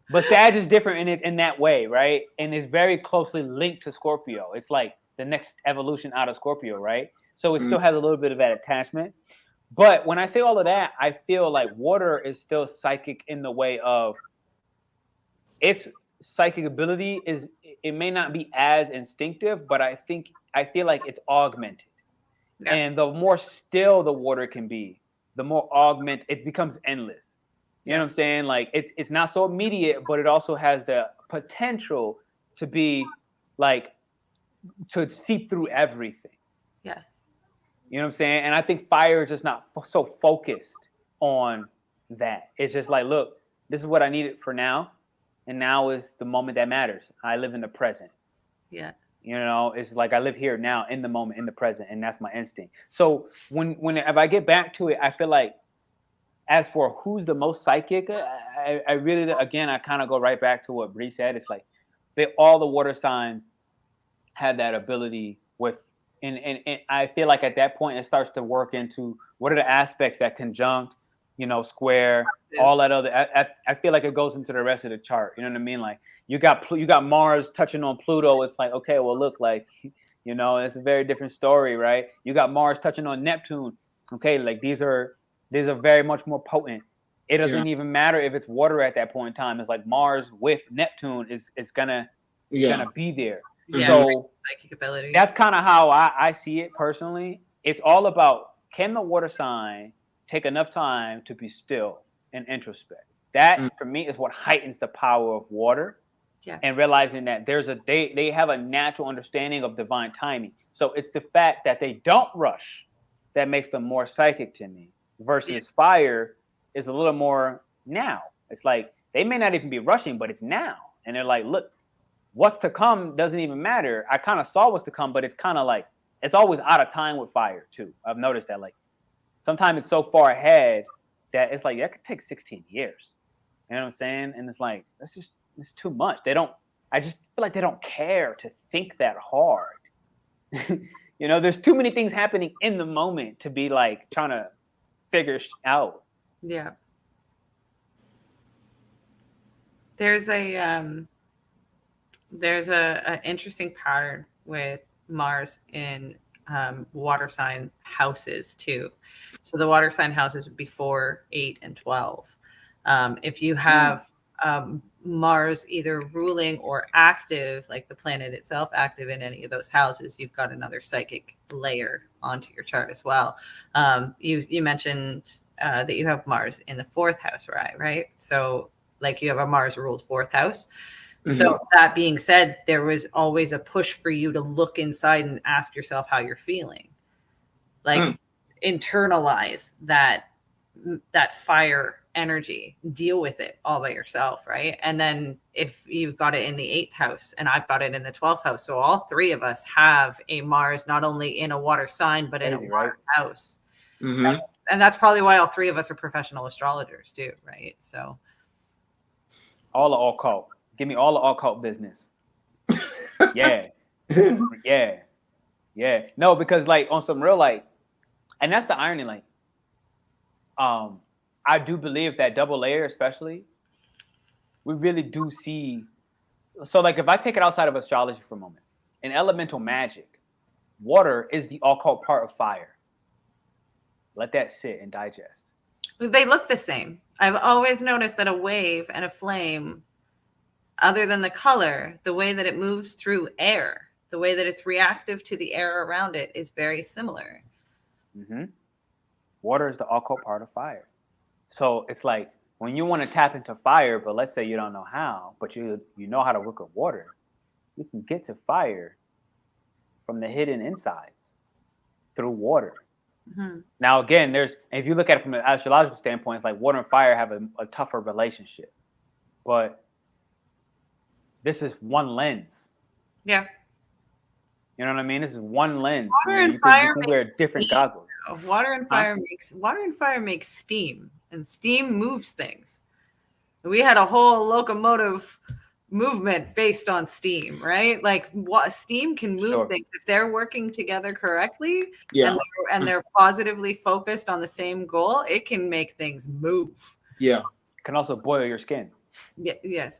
but Sag is different in that way, right? And it's very closely linked to Scorpio. It's like the next evolution out of Scorpio, right? So it still has a little bit of that attachment. But when I say all of that, I feel like water is still psychic in the way of its psychic ability is, it may not be as instinctive, but I feel like it's augmented. Yeah. And the more still the water can be, the more augment it becomes endless. You know what I'm saying? Like it's not so immediate, but it also has the potential to be like to seep through everything. Yeah. You know what I'm saying? And I think fire is just not so focused on that. It's just like, look, this is what I needed for now. And now is the moment that matters. I live in the present. Yeah. You know, it's like I live here now in the moment, in the present, and that's my instinct. So if I get back to it, I feel like as for who's the most psychic, I really, again, I kind of go right back to what Bree said. It's like all the water signs had that ability with, and I feel like at that point it starts to work into what are the aspects that conjunct, you know, square, all that other. I feel like it goes into the rest of the chart. You know what I mean? Like you got Mars touching on Pluto. It's like, okay, well, look, like, you know, it's a very different story, right? You got Mars touching on Neptune. Okay, like these are very much more potent. It doesn't even matter if it's water at that point in time. It's like Mars with Neptune is gonna be there. Yeah, so psychic ability. That's kind of how I see it personally. It's all about, can the water sign take enough time to be still and introspect? That for me is what heightens the power of water. Yeah. And realizing that they have a natural understanding of divine timing. So it's the fact that they don't rush that makes them more psychic to me, versus fire is a little more now. It's like they may not even be rushing, but it's now. And they're like, look, what's to come doesn't even matter. I kind of saw what's to come, but it's kind of like, it's always out of time with fire too. I've noticed that, like, sometimes it's so far ahead that it's like, that could take 16 years. You know what I'm saying? And it's like, it's too much. I just feel like they don't care to think that hard. You know, there's too many things happening in the moment to be like trying to figure out. Yeah. There's a interesting pattern with Mars in water sign houses too. So the water sign houses would be 4, 8, and 12. If you have Mars either ruling or active, like the planet itself active in any of those houses, you've got another psychic layer onto your chart as well. You mentioned that you have Mars in the 4th house, right? So like you have a Mars ruled 4th house. So that being said, there was always a push for you to look inside and ask yourself how you're feeling. Like internalize that fire energy, deal with it all by yourself, right? And then if you've got it in the 8th house and I've got it in the 12th house, so all three of us have a Mars not only in a water sign but in a water house. And that's probably why all three of us are professional astrologers too, right? So all the occult. Give me all the occult business. Yeah. No, because like on some real like, and that's the irony, like, I do believe that double layer, especially, we really do see. So like if I take it outside of astrology for a moment, in elemental magic, water is the occult part of fire. Let that sit and digest. They look the same. I've always noticed that a wave and a flame, other than the color, the way that it moves through air, the way that it's reactive to the air around it is very similar. Water is the occult part of fire. So it's like when you want to tap into fire, but let's say you don't know how, but you know how to work with water, you can get to fire from the hidden insides through water. Now, again, if you look at it from an astrological standpoint, it's like water and fire have a tougher relationship. But this is one lens. Yeah. You know what I mean? This is one lens. Water and fire you can wear different goggles. Water and fire makes steam, and steam moves things. We had a whole locomotive movement based on steam, right? Like what steam can move things if they're working together correctly, and they're positively focused on the same goal. It can make things move. Yeah, it can also boil your skin. Yes.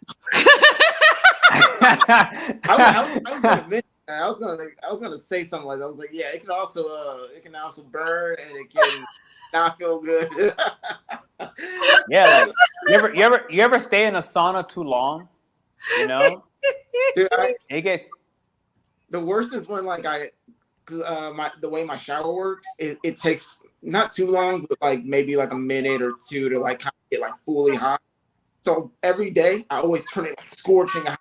I was gonna say something like that. I was like, yeah, it can also burn and it can not feel good. Yeah, like you ever stay in a sauna too long? You know, Dude, it gets. The worst is when like the way my shower works, it takes not too long, but like maybe like a minute or two to like kind of get like fully hot. So every day I always turn it like scorching hot,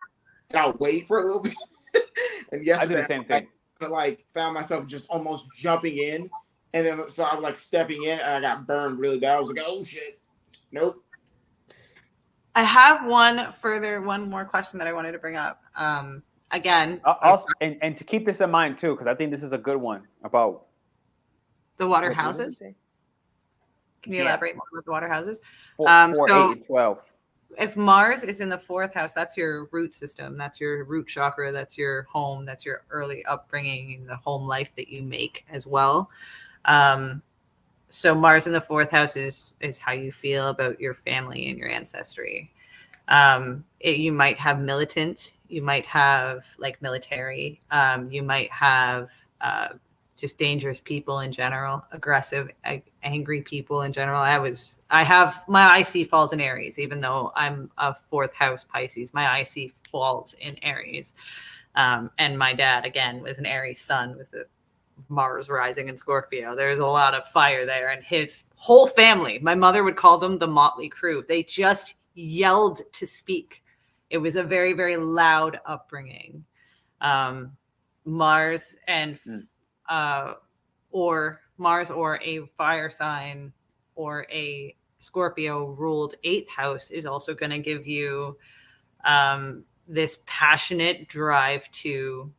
and I'll wait for a little bit. And yesterday I do the same thing. I like found myself just almost jumping in, and then so I was like stepping in, and I got burned really bad. I was like, oh shit, nope. I have one more question that I wanted to bring up. Again, also, and to keep this in mind too, because I think this is a good one about the water houses. Can you elaborate more about the water houses? 4, 8, and 12. If Mars is in the 4th house, that's your root system. That's your root chakra. That's your home. That's your early upbringing and the home life that you make as well. So Mars in the 4th house is how you feel about your family and your ancestry. You might have militant. You might have like military. You might have just dangerous people in general, aggressive, angry people in general. I have my IC falls in Aries, even though I'm a 4th house Pisces. My IC falls in Aries. And my dad, again, was an Aries sun with a Mars rising in Scorpio. There's a lot of fire there. And his whole family, my mother would call them the Motley Crew. They just yelled to speak. It was a very, very loud upbringing. Mars and or Mars or a fire sign or a Scorpio ruled 8th house is also going to give you this passionate drive to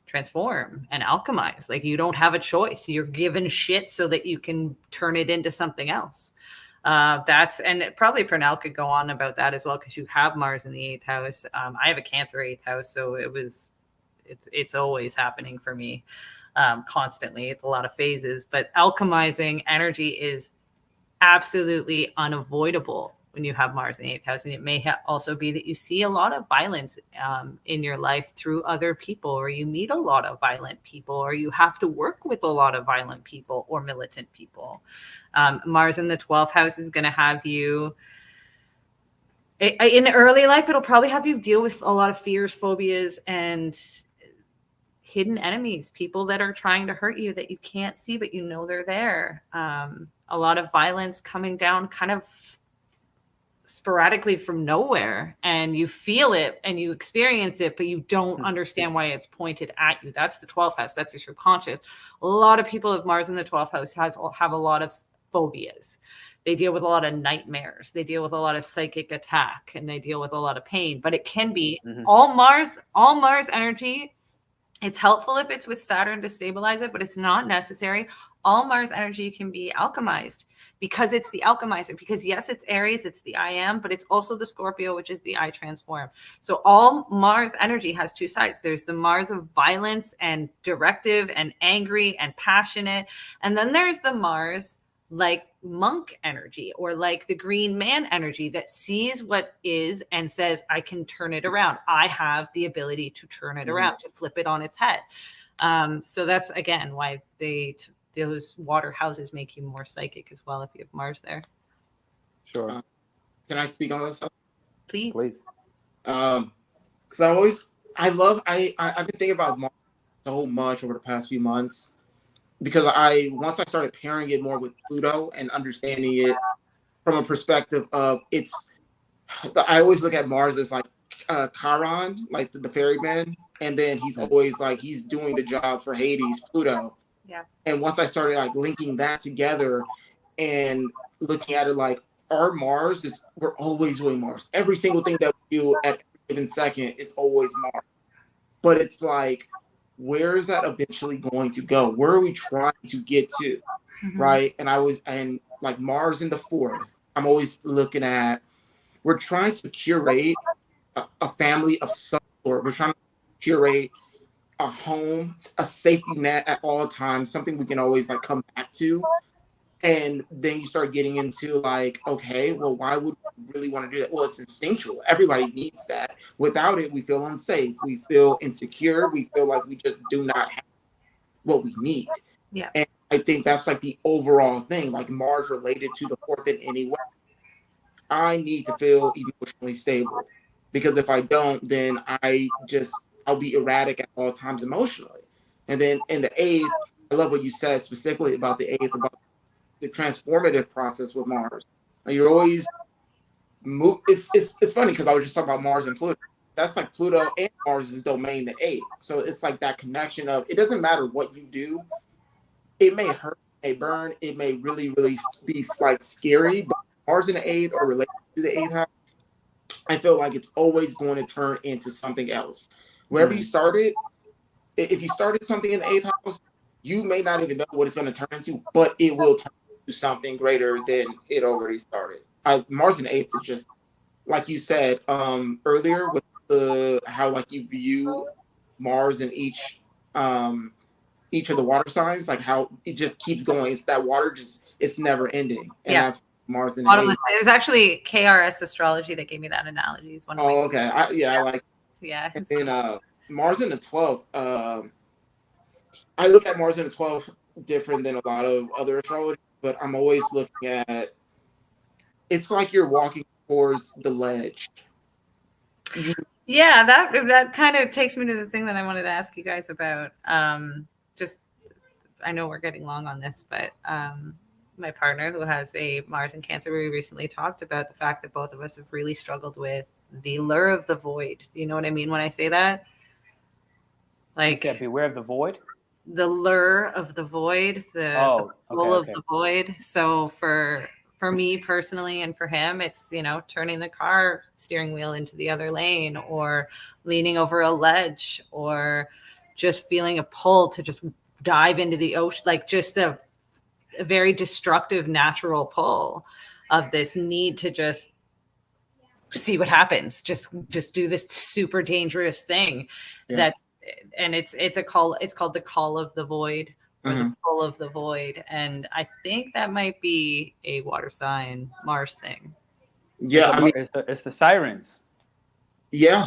transform and alchemize. Like you don't have a choice. You're given shit so that you can turn it into something else. And probably Pernell could go on about that as well, because you have Mars in the 8th house. I have a Cancer 8th house, so it's always happening for me. Constantly. It's a lot of phases, but alchemizing energy is absolutely unavoidable when you have Mars in the 8th house. And it may also be that you see a lot of violence in your life through other people, or you meet a lot of violent people, or you have to work with a lot of violent people or militant people. Mars in the 12th house is going to have you, in early life, it'll probably have you deal with a lot of fears, phobias, and hidden enemies, people that are trying to hurt you that you can't see, but you know they're there. A lot of violence coming down kind of sporadically from nowhere, and you feel it and you experience it, but you don't understand why it's pointed at you. That's the 12th house. That's your subconscious. A lot of people of Mars in the 12th house have a lot of phobias. They deal with a lot of nightmares. They deal with a lot of psychic attack, and they deal with a lot of pain. But it can be all Mars energy. It's helpful if it's with Saturn to stabilize it, but it's not necessary. All Mars energy can be alchemized because it's the alchemizer. Because yes, it's Aries, it's the I am, but it's also the Scorpio, which is the I transform. So all Mars energy has two sides. There's the Mars of violence and directive and angry and passionate. And then there's the Mars like monk energy, or like the green man energy that sees what is and says, I can turn it around. I have the ability to turn it around, to flip it on its head. So that's, again, why those water houses make you more psychic as well if you have Mars there. Sure. Can I speak on this? Please. Because I've been thinking about Mars so much over the past few months, because once I started pairing it more with Pluto and understanding it from a perspective of I always look at Mars as like Chiron, like the ferryman, and then he's always like he's doing the job for Hades, Pluto. Yeah. And once I started like linking that together and looking at it like our Mars we're always doing Mars. Every single thing that we do at a given second is always Mars. But it's like, where is that eventually going to go? Where are we trying to get to? Right. And like Mars in the 4th, I'm always looking at, we're trying to curate a family of some sort. We're trying to curate a home, a safety net at all times, something we can always like come back to. And then you start getting into like, okay, well, why would we really want to do that? Well, it's instinctual. Everybody needs that. Without it, we feel unsafe. We feel insecure. We feel like we just do not have what we need. Yeah. And I think that's like the overall thing, like Mars related to the 4th in any way. I need to feel emotionally stable, because if I don't, then I'll be erratic at all times emotionally. And then in the 8th, I love what you said specifically about the 8th, about the transformative process with Mars. You're always it's funny because I was just talking about Mars and Pluto. That's like Pluto and Mars' domain, the 8th. So it's like that connection of, it doesn't matter what you do. It may hurt, it may burn, it may really, really be like scary, but Mars in the 8th or related to the 8th house, I feel like it's always going to turn into something else. Wherever you started, if you started something in the 8th house, you may not even know what it's going to turn into, but it will turn into something greater than it already started. Mars in the 8th is just, like you said earlier, with how like you view Mars in each of the water signs, like how it just keeps going. It's that water it's never ending. And that's Mars in the 8th. It was actually KRS Astrology that gave me that analogy. It's one of okay. I like. Yeah. And then Mars in the 12th. I look at Mars in the 12th different than a lot of other astrology, but I'm always looking at, it's like you're walking towards the ledge. Yeah, that kind of takes me to the thing that I wanted to ask you guys about. I know we're getting long on this, but my partner who has a Mars in Cancer, we recently talked about the fact that both of us have really struggled with the lure of the void. Do you know what I mean when I say that? Like, you said beware of the void? The lure of the void, the pull of the void. So for me personally, and for him, it's, turning the car steering wheel into the other lane, or leaning over a ledge, or just feeling a pull to just dive into the ocean, like just a very destructive natural pull of this need to just see what happens, just do this super dangerous thing. It's a call. It's called the call of the void, or the pull of the void. And I think that might be a water sign Mars thing. Yeah, I mean, it's the sirens. yeah,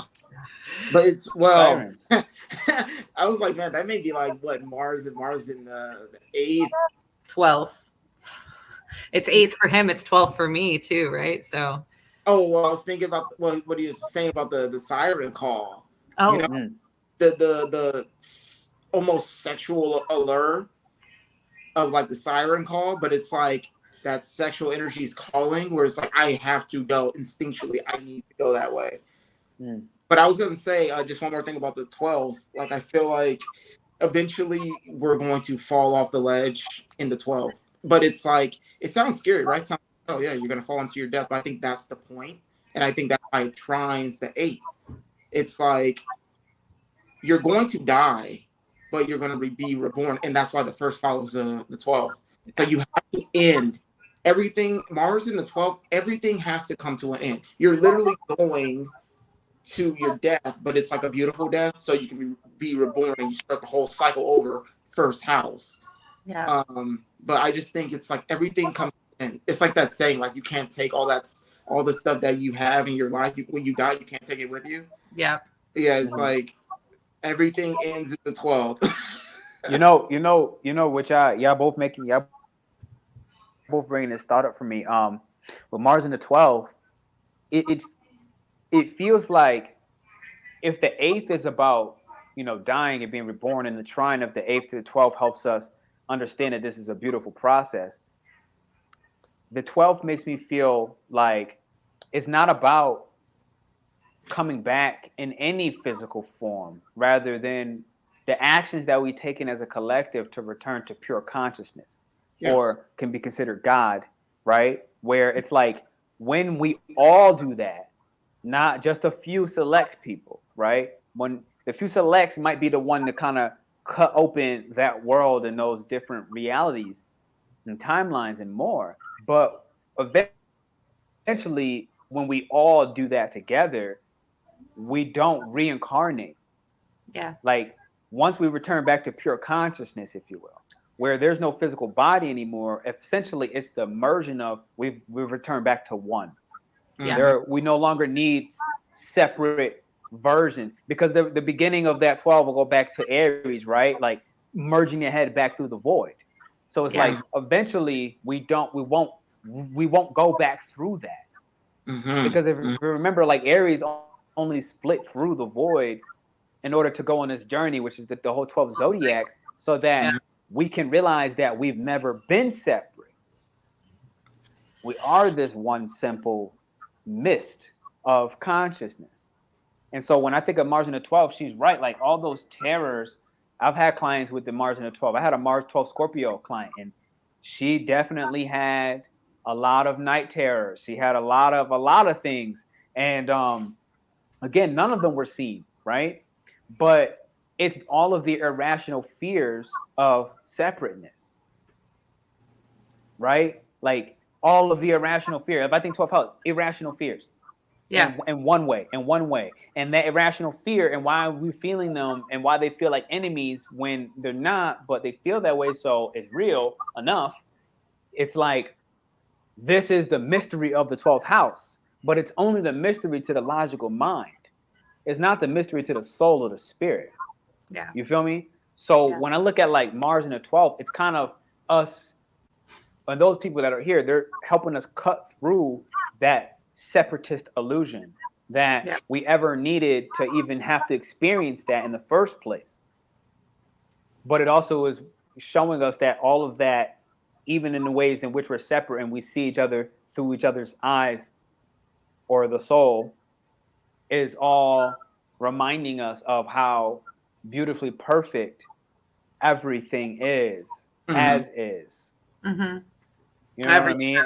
but it's Sirens. I was like, man, that may be like what Mars in the 8th. 12th. It's 8th for him. It's 12th for me too, right? So. Oh well, I was thinking about what he was saying about the siren call. Oh. You know, the almost sexual allure of like the siren call, but it's like that sexual energy is calling, where it's like I have to go instinctually. I need to go that way. But I was going to say just one more thing about the 12th. Like I feel like eventually we're going to fall off the ledge in the 12th. But it's like it sounds scary, right? Sounds, oh yeah, you're going to fall into your death. But I think that's the point, and I think that's why it trines the 8th. It's like you're going to die, but you're going to be reborn, and that's why the first follows the 12th. So you have to end everything. Mars in the 12th, everything has to come to an end. You're literally going to your death, but it's like a beautiful death, so you can be reborn and you start the whole cycle over. First house. Yeah. But I just think it's like everything comes in. It's like that saying, like you can't take all the stuff that you have in your life. When you die, you can't take it with you. Yeah. Yeah, it's like everything ends at the 12th. you know, which y'all both bringing this thought up for me. With Mars in the 12th, it feels like if the 8th is about, you know, dying and being reborn, and the trine of the 8th to the 12th helps us understand that this is a beautiful process. The 12th makes me feel like it's not about coming back in any physical form, rather than the actions that we taken as a collective to return to pure consciousness, yes, or can be considered God, right? Where it's like when we all do that, not just a few select people, right? When the few selects might be the one to kind of cut open that world and those different realities and timelines and more. But eventually, when we all do that together, we don't reincarnate. Yeah. Like once we return back to pure consciousness, if you will, where there's no physical body anymore, essentially it's the merging of we've returned back to one. Yeah. We no longer need separate versions, because the beginning of that 12 will go back to Aries, right? Like merging your head back through the void. So it's like eventually we won't go back through that. Because if you remember, like Aries only split through the void in order to go on this journey, which is the whole 12 zodiacs, so that we can realize that we've never been separate. We are this one simple mist of consciousness. And so when I think of Mars in the 12th, she's right. Like all those terrors, I've had clients with the Mars in the 12th. I had a Mars 12 Scorpio client, and she definitely had a lot of night terrors. She had a lot of things. And again, none of them were seen, right? But it's all of the irrational fears of separateness, right? Like all of the irrational fear. If I think 12 house, irrational fears. Yeah. In one way. And that irrational fear, and why we're feeling them, and why they feel like enemies when they're not, but they feel that way, so it's real enough. It's like, this is the mystery of the 12th house, but it's only the mystery to the logical mind. It's not the mystery to the soul or the spirit. Yeah. You feel me? So when I look at like Mars in the 12th, it's kind of us, and those people that are here, they're helping us cut through that separatist illusion that we ever needed to even have to experience that in the first place. But it also is showing us that all of that, even in the ways in which we're separate and we see each other through each other's eyes or the soul, is all reminding us of how beautifully perfect everything is, as is. You know what I mean?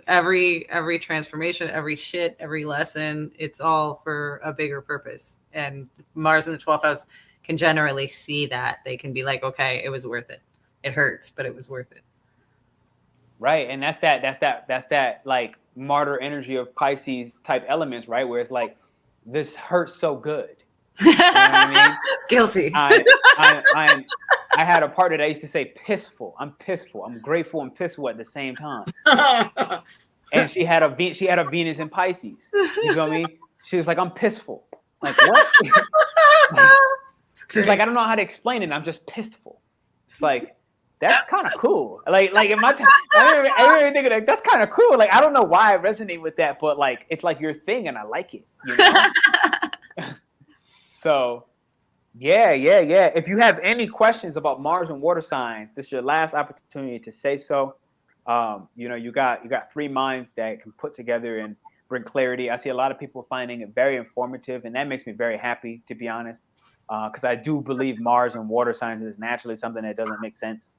Every transformation, every shit, every lesson, it's all for a bigger purpose. And Mars in the 12th house can generally see that. They can be like, okay, it was worth it. It hurts, but it was worth it. Right. And that's that like martyr energy of Pisces type elements, right? Where it's like, this hurts so good. You know what I mean? Guilty. I had a partner that used to say pissful. I'm pissful. I'm grateful and pissful at the same time. and she had a Venus in Pisces. You feel me? She was like, I'm pissful. Like, what? She's like, I don't know how to explain it. I'm just pissful. It's like, that's kind of cool. Like in my time, I remember thinking like, that's kind of cool. Like, I don't know why I resonate with that, but like, it's like your thing, and I like it. You know? So, yeah. If you have any questions about Mars and water signs, this is your last opportunity to say so. You got 3 minds that can put together and bring clarity. I see a lot of people finding it very informative, and that makes me very happy, to be honest, because I do believe Mars and water signs is naturally something that doesn't make sense.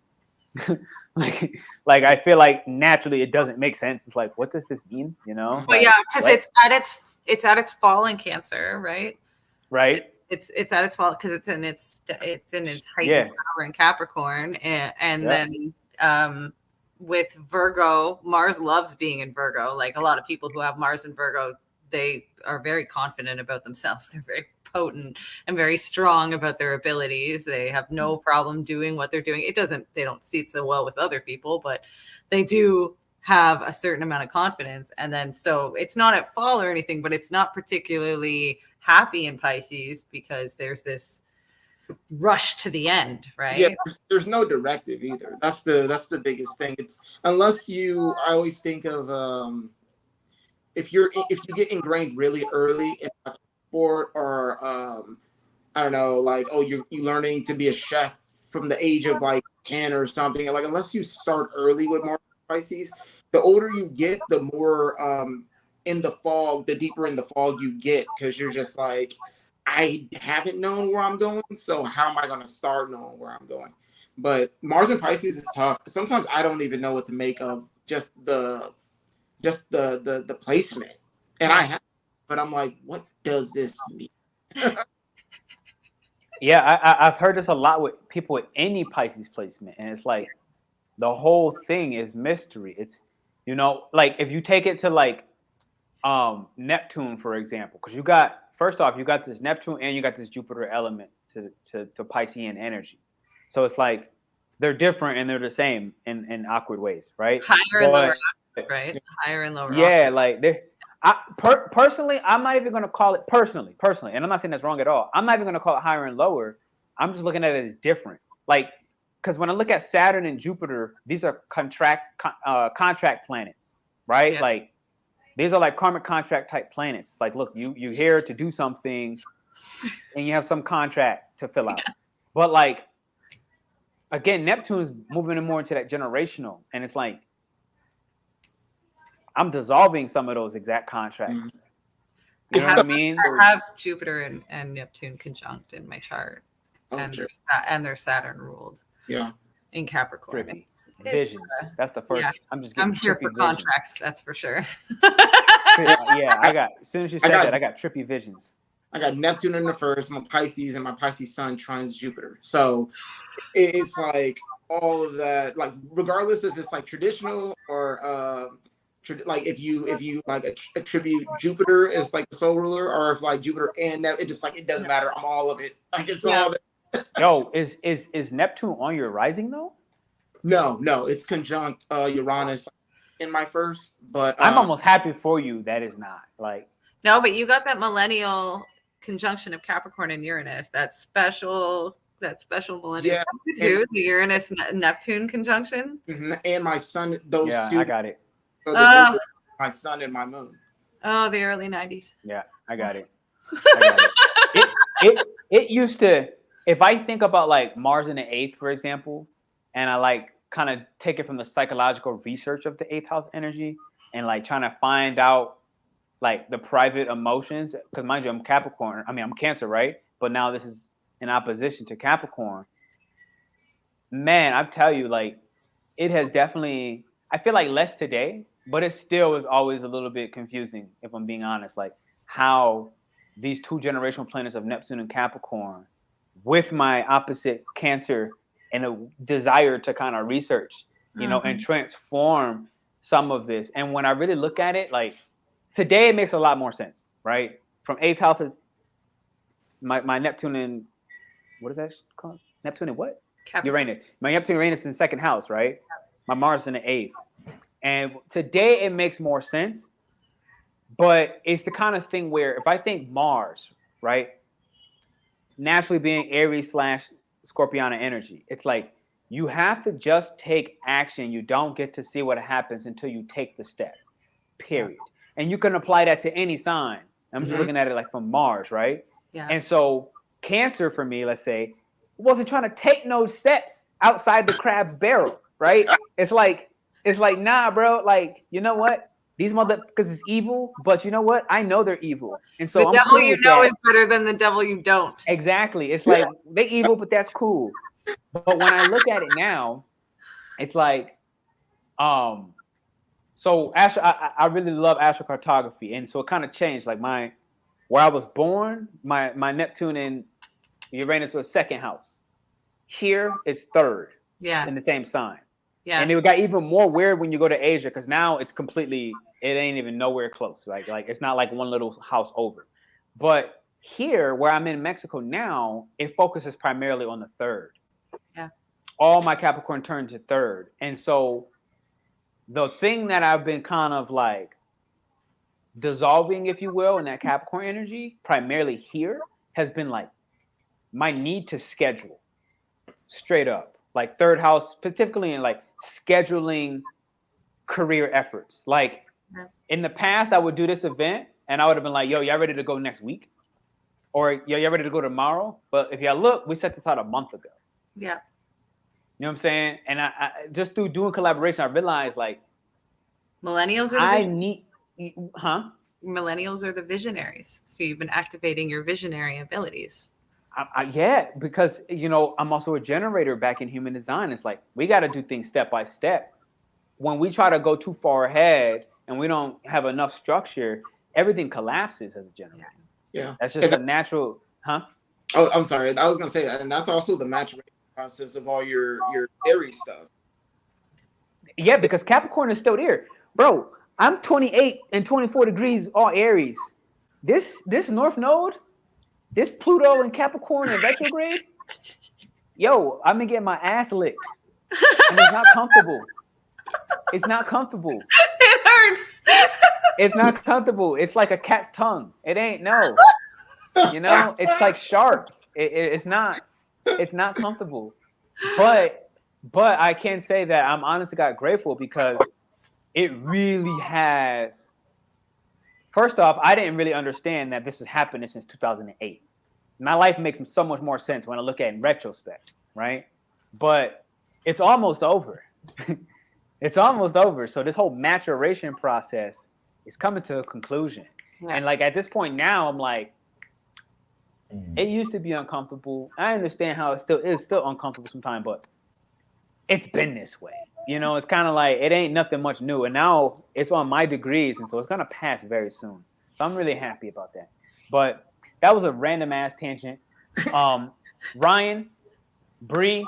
like I feel like naturally it doesn't make sense. It's like, what does this mean? You know? Well, like, yeah, because it's at its fall in Cancer, right? Right. It's at its fall because it's in its heightened power in Capricorn, and then with Virgo, Mars loves being in Virgo. Like a lot of people who have Mars in Virgo, they are very confident about themselves. They're very potent and very strong about their abilities. They have no problem doing what they're doing. They don't see it so well with other people, but they do have a certain amount of confidence. And then, so it's not at fall or anything, but it's not particularly happy in Pisces because there's this rush to the end, right? Yeah, there's no directive either. That's the biggest thing. It's unless I always think of if you get ingrained really early in a sport, or I don't know, like, oh, you learning to be a chef from the age of like 10 or something. Like, unless you start early with Mars Pisces, the older you get, the more in the fog, the deeper in the fog you get, because you're just like, I haven't known where I'm going, so how am I going to start knowing where I'm going? But Mars and Pisces is tough. Sometimes I don't even know what to make of just the placement, and but I'm like, what does this mean? Yeah, I've heard this a lot with people with any Pisces placement, and it's like the whole thing is mystery. It's, like if you take it to like Neptune, for example, because you got this Neptune and you got this Jupiter element to Piscean energy. So it's like they're different and they're the same in awkward ways, right? Higher and lower, right? Higher and lower. Yeah, like they're. Personally, I'm not even going to call it personally, and I'm not saying that's wrong at all. I'm not even going to call it higher and lower. I'm just looking at it as different. Like, because when I look at Saturn and Jupiter, these are contract planets, right? Yes. Like, these are like karmic contract type planets. It's like, look, you're here to do something, and you have some contract to fill out. Yeah. But like, again, Neptune is moving more into that generational, and it's like, I'm dissolving some of those exact contracts. You know what I mean? I have Jupiter and Neptune conjunct in my chart, and they're Saturn ruled. Yeah, in Capricorn. It's visions. That's the first. Yeah. I'm here for contracts. That's for sure. I got. As soon as you said that, I got trippy visions. I got Neptune in the first, my Pisces, and my Pisces sun trines Jupiter. So it's like all of that. Like, regardless if it's like traditional or like if you like attribute Jupiter as like the soul ruler, or if like Jupiter and it just like, it doesn't matter. I'm all of it. Like, it's all that. Yo, is Neptune on your rising though? No, it's conjunct Uranus in my first, but I'm almost happy for you that is not like. No, but you got that millennial conjunction of Capricorn and Uranus, that special millennial too, the Uranus Neptune conjunction. Mm-hmm. And my sun, those two. I got it. So my sun and my moon. Oh, the early 90s. Yeah, I got it. It used to, if I think about like Mars in the 8th, for example, and I like kind of take it from the psychological research of the 8th house energy and like trying to find out like the private emotions, because mind you, I'm Capricorn. I mean, I'm Cancer, right? But now this is in opposition to Capricorn. Man, I tell you, like, it has definitely, I feel like less today, but it still is always a little bit confusing, if I'm being honest, like how these two generational planets of Neptune and Capricorn with my opposite Cancer and a desire to kind of research, you know, and transform some of this. And when I really look at it, like today, it makes a lot more sense, right? From 8th house is my Neptune in, what is that called? Neptune in what? Capricorn. Uranus. My Neptune Uranus in 2nd house, right? My Mars in the 8th. And today it makes more sense. But it's the kind of thing where if I think Mars, right, naturally being Aries / Scorpiana energy, it's like you have to just take action. You don't get to see what happens until you take the step, period. And you can apply that to any sign. I'm just looking at it like from Mars, right? Yeah. And so Cancer for me, let's say, wasn't trying to take no steps outside the crab's barrel, right? It's like, nah, bro. Like, you know what? These motherfuckers is evil, but you know what? I know they're evil. And so The I'm devil cool you with know that. is better than the devil you don't. Exactly. It's like they evil, but that's cool. But when I look at it now, it's like, so I really love astrocartography, and so it kind of changed. Like where I was born, my Neptune in Uranus was second house. Here it's third. Yeah. In the same sign. Yeah. And it got even more weird when you go to Asia, because now it's completely, it ain't even nowhere close. Like it's not like one little house over. But here, where I'm in Mexico now, it focuses primarily on the third. Yeah. All my Capricorn turned to third. And so the thing that I've been kind of like dissolving, if you will, in that Capricorn energy, primarily here, has been like my need to schedule straight up. Like third house, specifically in like scheduling career efforts. Like in the past, I would do this event and I would have been like, yo, y'all ready to go next week? Or yo, y'all ready to go tomorrow? But if y'all look, we set this out a month ago. Yeah. You know what I'm saying? And I just through doing collaboration, I realized like millennials are millennials are the visionaries. So you've been activating your visionary abilities. Yeah, because you know I'm also a generator back in human design. It's like we got to do things step by step. When we try to go too far ahead and we don't have enough structure, everything collapses as a generator. Yeah, that's just a natural, Oh, I'm sorry. I was gonna say that, and that's also the maturation process of all your Aries stuff. Yeah, because Capricorn is still there, bro. I'm 28 and 24 degrees all Aries. This North Node. This Pluto in Capricorn in retrograde, yo, I've been getting my ass licked. And it's not comfortable. It's not comfortable. It hurts. It's not comfortable. It's like a cat's tongue. It ain't, no. You know, it's like sharp. It's not comfortable. But I can say that I'm honestly got grateful because it really has. First off, I didn't really understand that this was happening since 2008. My life makes so much more sense when I look at it in retrospect, right? But it's almost over. It's almost over. So this whole maturation process is coming to a conclusion. Yeah. And like at this point now, I'm like, it used to be uncomfortable. I understand how it is still uncomfortable sometimes, but it's been this way. You know, it's kind of like it ain't nothing much new. And now it's on my degrees, and so it's gonna pass very soon. So I'm really happy about that. But that was a random ass tangent. Ryan, Bree,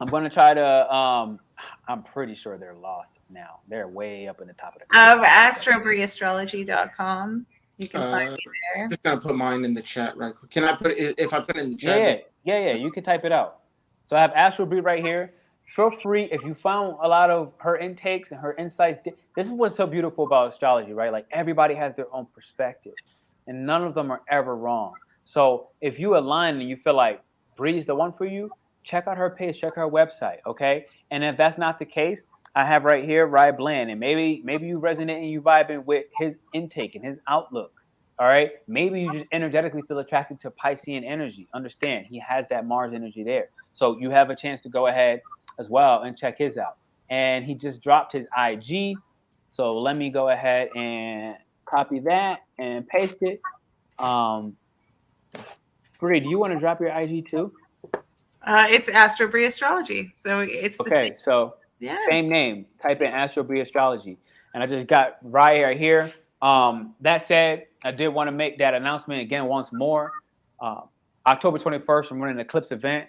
I'm gonna try to I'm pretty sure they're lost now. They're way up in the top of the AstroBrieAstrology.com. You can find me there. I'm just gonna put mine in the chat right quick. Can I put it if I put it in the chat? Yeah, you can type it out. So I have AstroBrie right here. Feel free, if you found a lot of her intakes and her insights. This is what's so beautiful about astrology, right? Like everybody has their own perspective, and none of them are ever wrong. So if you align and you feel like Bree's the one for you, check out her page, check her website, okay? And if that's not the case, I have right here RyBland, and maybe you resonate and you vibing with his intake and his outlook. All right, maybe you just energetically feel attracted to Piscean energy. Understand, he has that Mars energy there, so you have a chance to go ahead as well and check his out. And he just dropped his IG, so let me go ahead and copy that and paste it. Bree, do you want to drop your IG too? It's AstroBrie Astrology, so it's okay. So yeah, same name. Type in AstroBrie Astrology, and I just got right here. That said, I did want to make that announcement again once more. October 21st, I'm running an Eclipse event.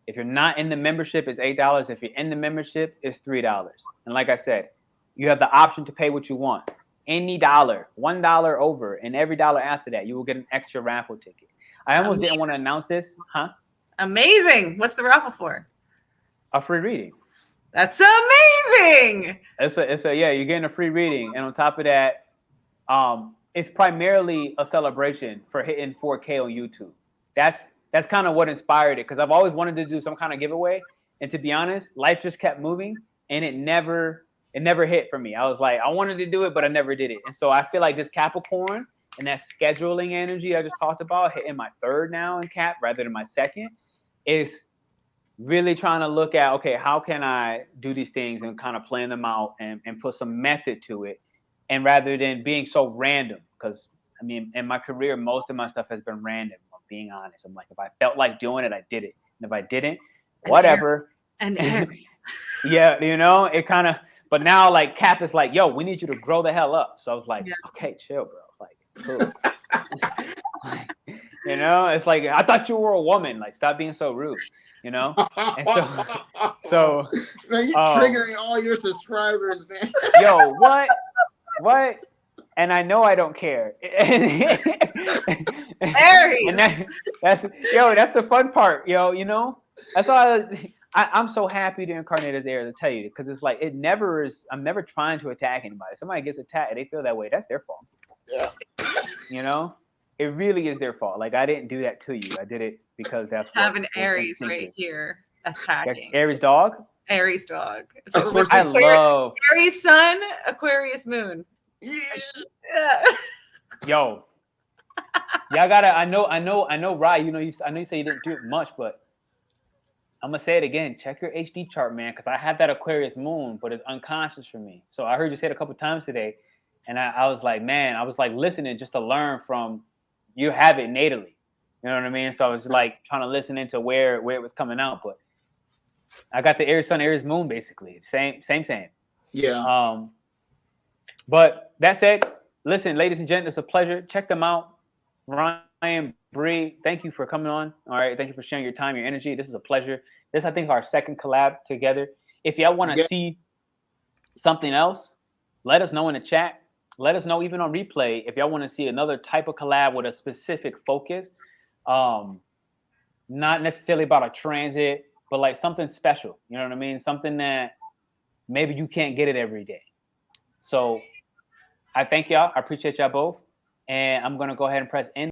If you're not in the membership, it's $8. If you're in the membership, it's $3. And like I said, you have the option to pay what you want. Any dollar, $1 over, and every dollar after that, you will get an extra raffle ticket. I almost didn't want to announce this, huh? Amazing. What's the raffle for? A free reading. That's amazing. It's a yeah, you're getting a free reading, and on top of that, it's primarily a celebration for hitting 4K on YouTube. That's kind of what inspired it, because I've always wanted to do some kind of giveaway, and to be honest, life just kept moving, and it never hit for me. I was like, I wanted to do it, but I never did it, and so I feel like this Capricorn and that scheduling energy I just talked about, hitting my third now in Cap rather than my second, is really trying to look at, okay, how can I do these things and kind of plan them out and put some method to it, and rather than being so random, because I mean, in my career, most of my stuff has been random. I'm being honest. I'm like, if I felt like doing it, I did it. And if I didn't, whatever. And yeah, you know, it kind of, but now like Cap is like, yo, we need you to grow the hell up. So I was like, okay, chill, bro. Like, it's cool. You know, it's like, I thought you were a woman. Like, stop being so rude, you know? And so man, you're triggering all your subscribers, man. Yo, what? And I know I don't care. Aries. And that's the fun part, yo. You know, that's why I'm so happy to incarnate as Aries. To tell you, because it's like I'm never trying to attack anybody. Somebody gets attacked, they feel that way. That's their fault. Yeah. You know, it really is their fault. Like, I didn't do that to you. I did it because that's what have an Aries right here attacking. Aries dog. Aries dog. Of course, I love Aries sun, Aquarius moon. Yeah. Yo, y'all gotta. I know, Rye. You know, I know you say you didn't do it much, but I'm gonna say it again. Check your HD chart, man, because I have that Aquarius moon, but it's unconscious for me. So I heard you say it a couple times today, and I was like, man, I was like listening just to learn from you. Have it natally, you know what I mean? So I was like trying to listen into where it was coming out, but I got the Aries sun, Aries moon, basically same. Yeah. But that said, listen, ladies and gentlemen, it's a pleasure. Check them out. Ryan, Bree, thank you for coming on. All right. Thank you for sharing your time, your energy. This is a pleasure. This, I think, our second collab together. If y'all want to see something else, let us know in the chat. Let us know even on replay if y'all want to see another type of collab with a specific focus. Not necessarily about a transit, but like something special. You know what I mean? Something that maybe you can't get it every day. So I thank y'all. I appreciate y'all both. And I'm going to go ahead and press end.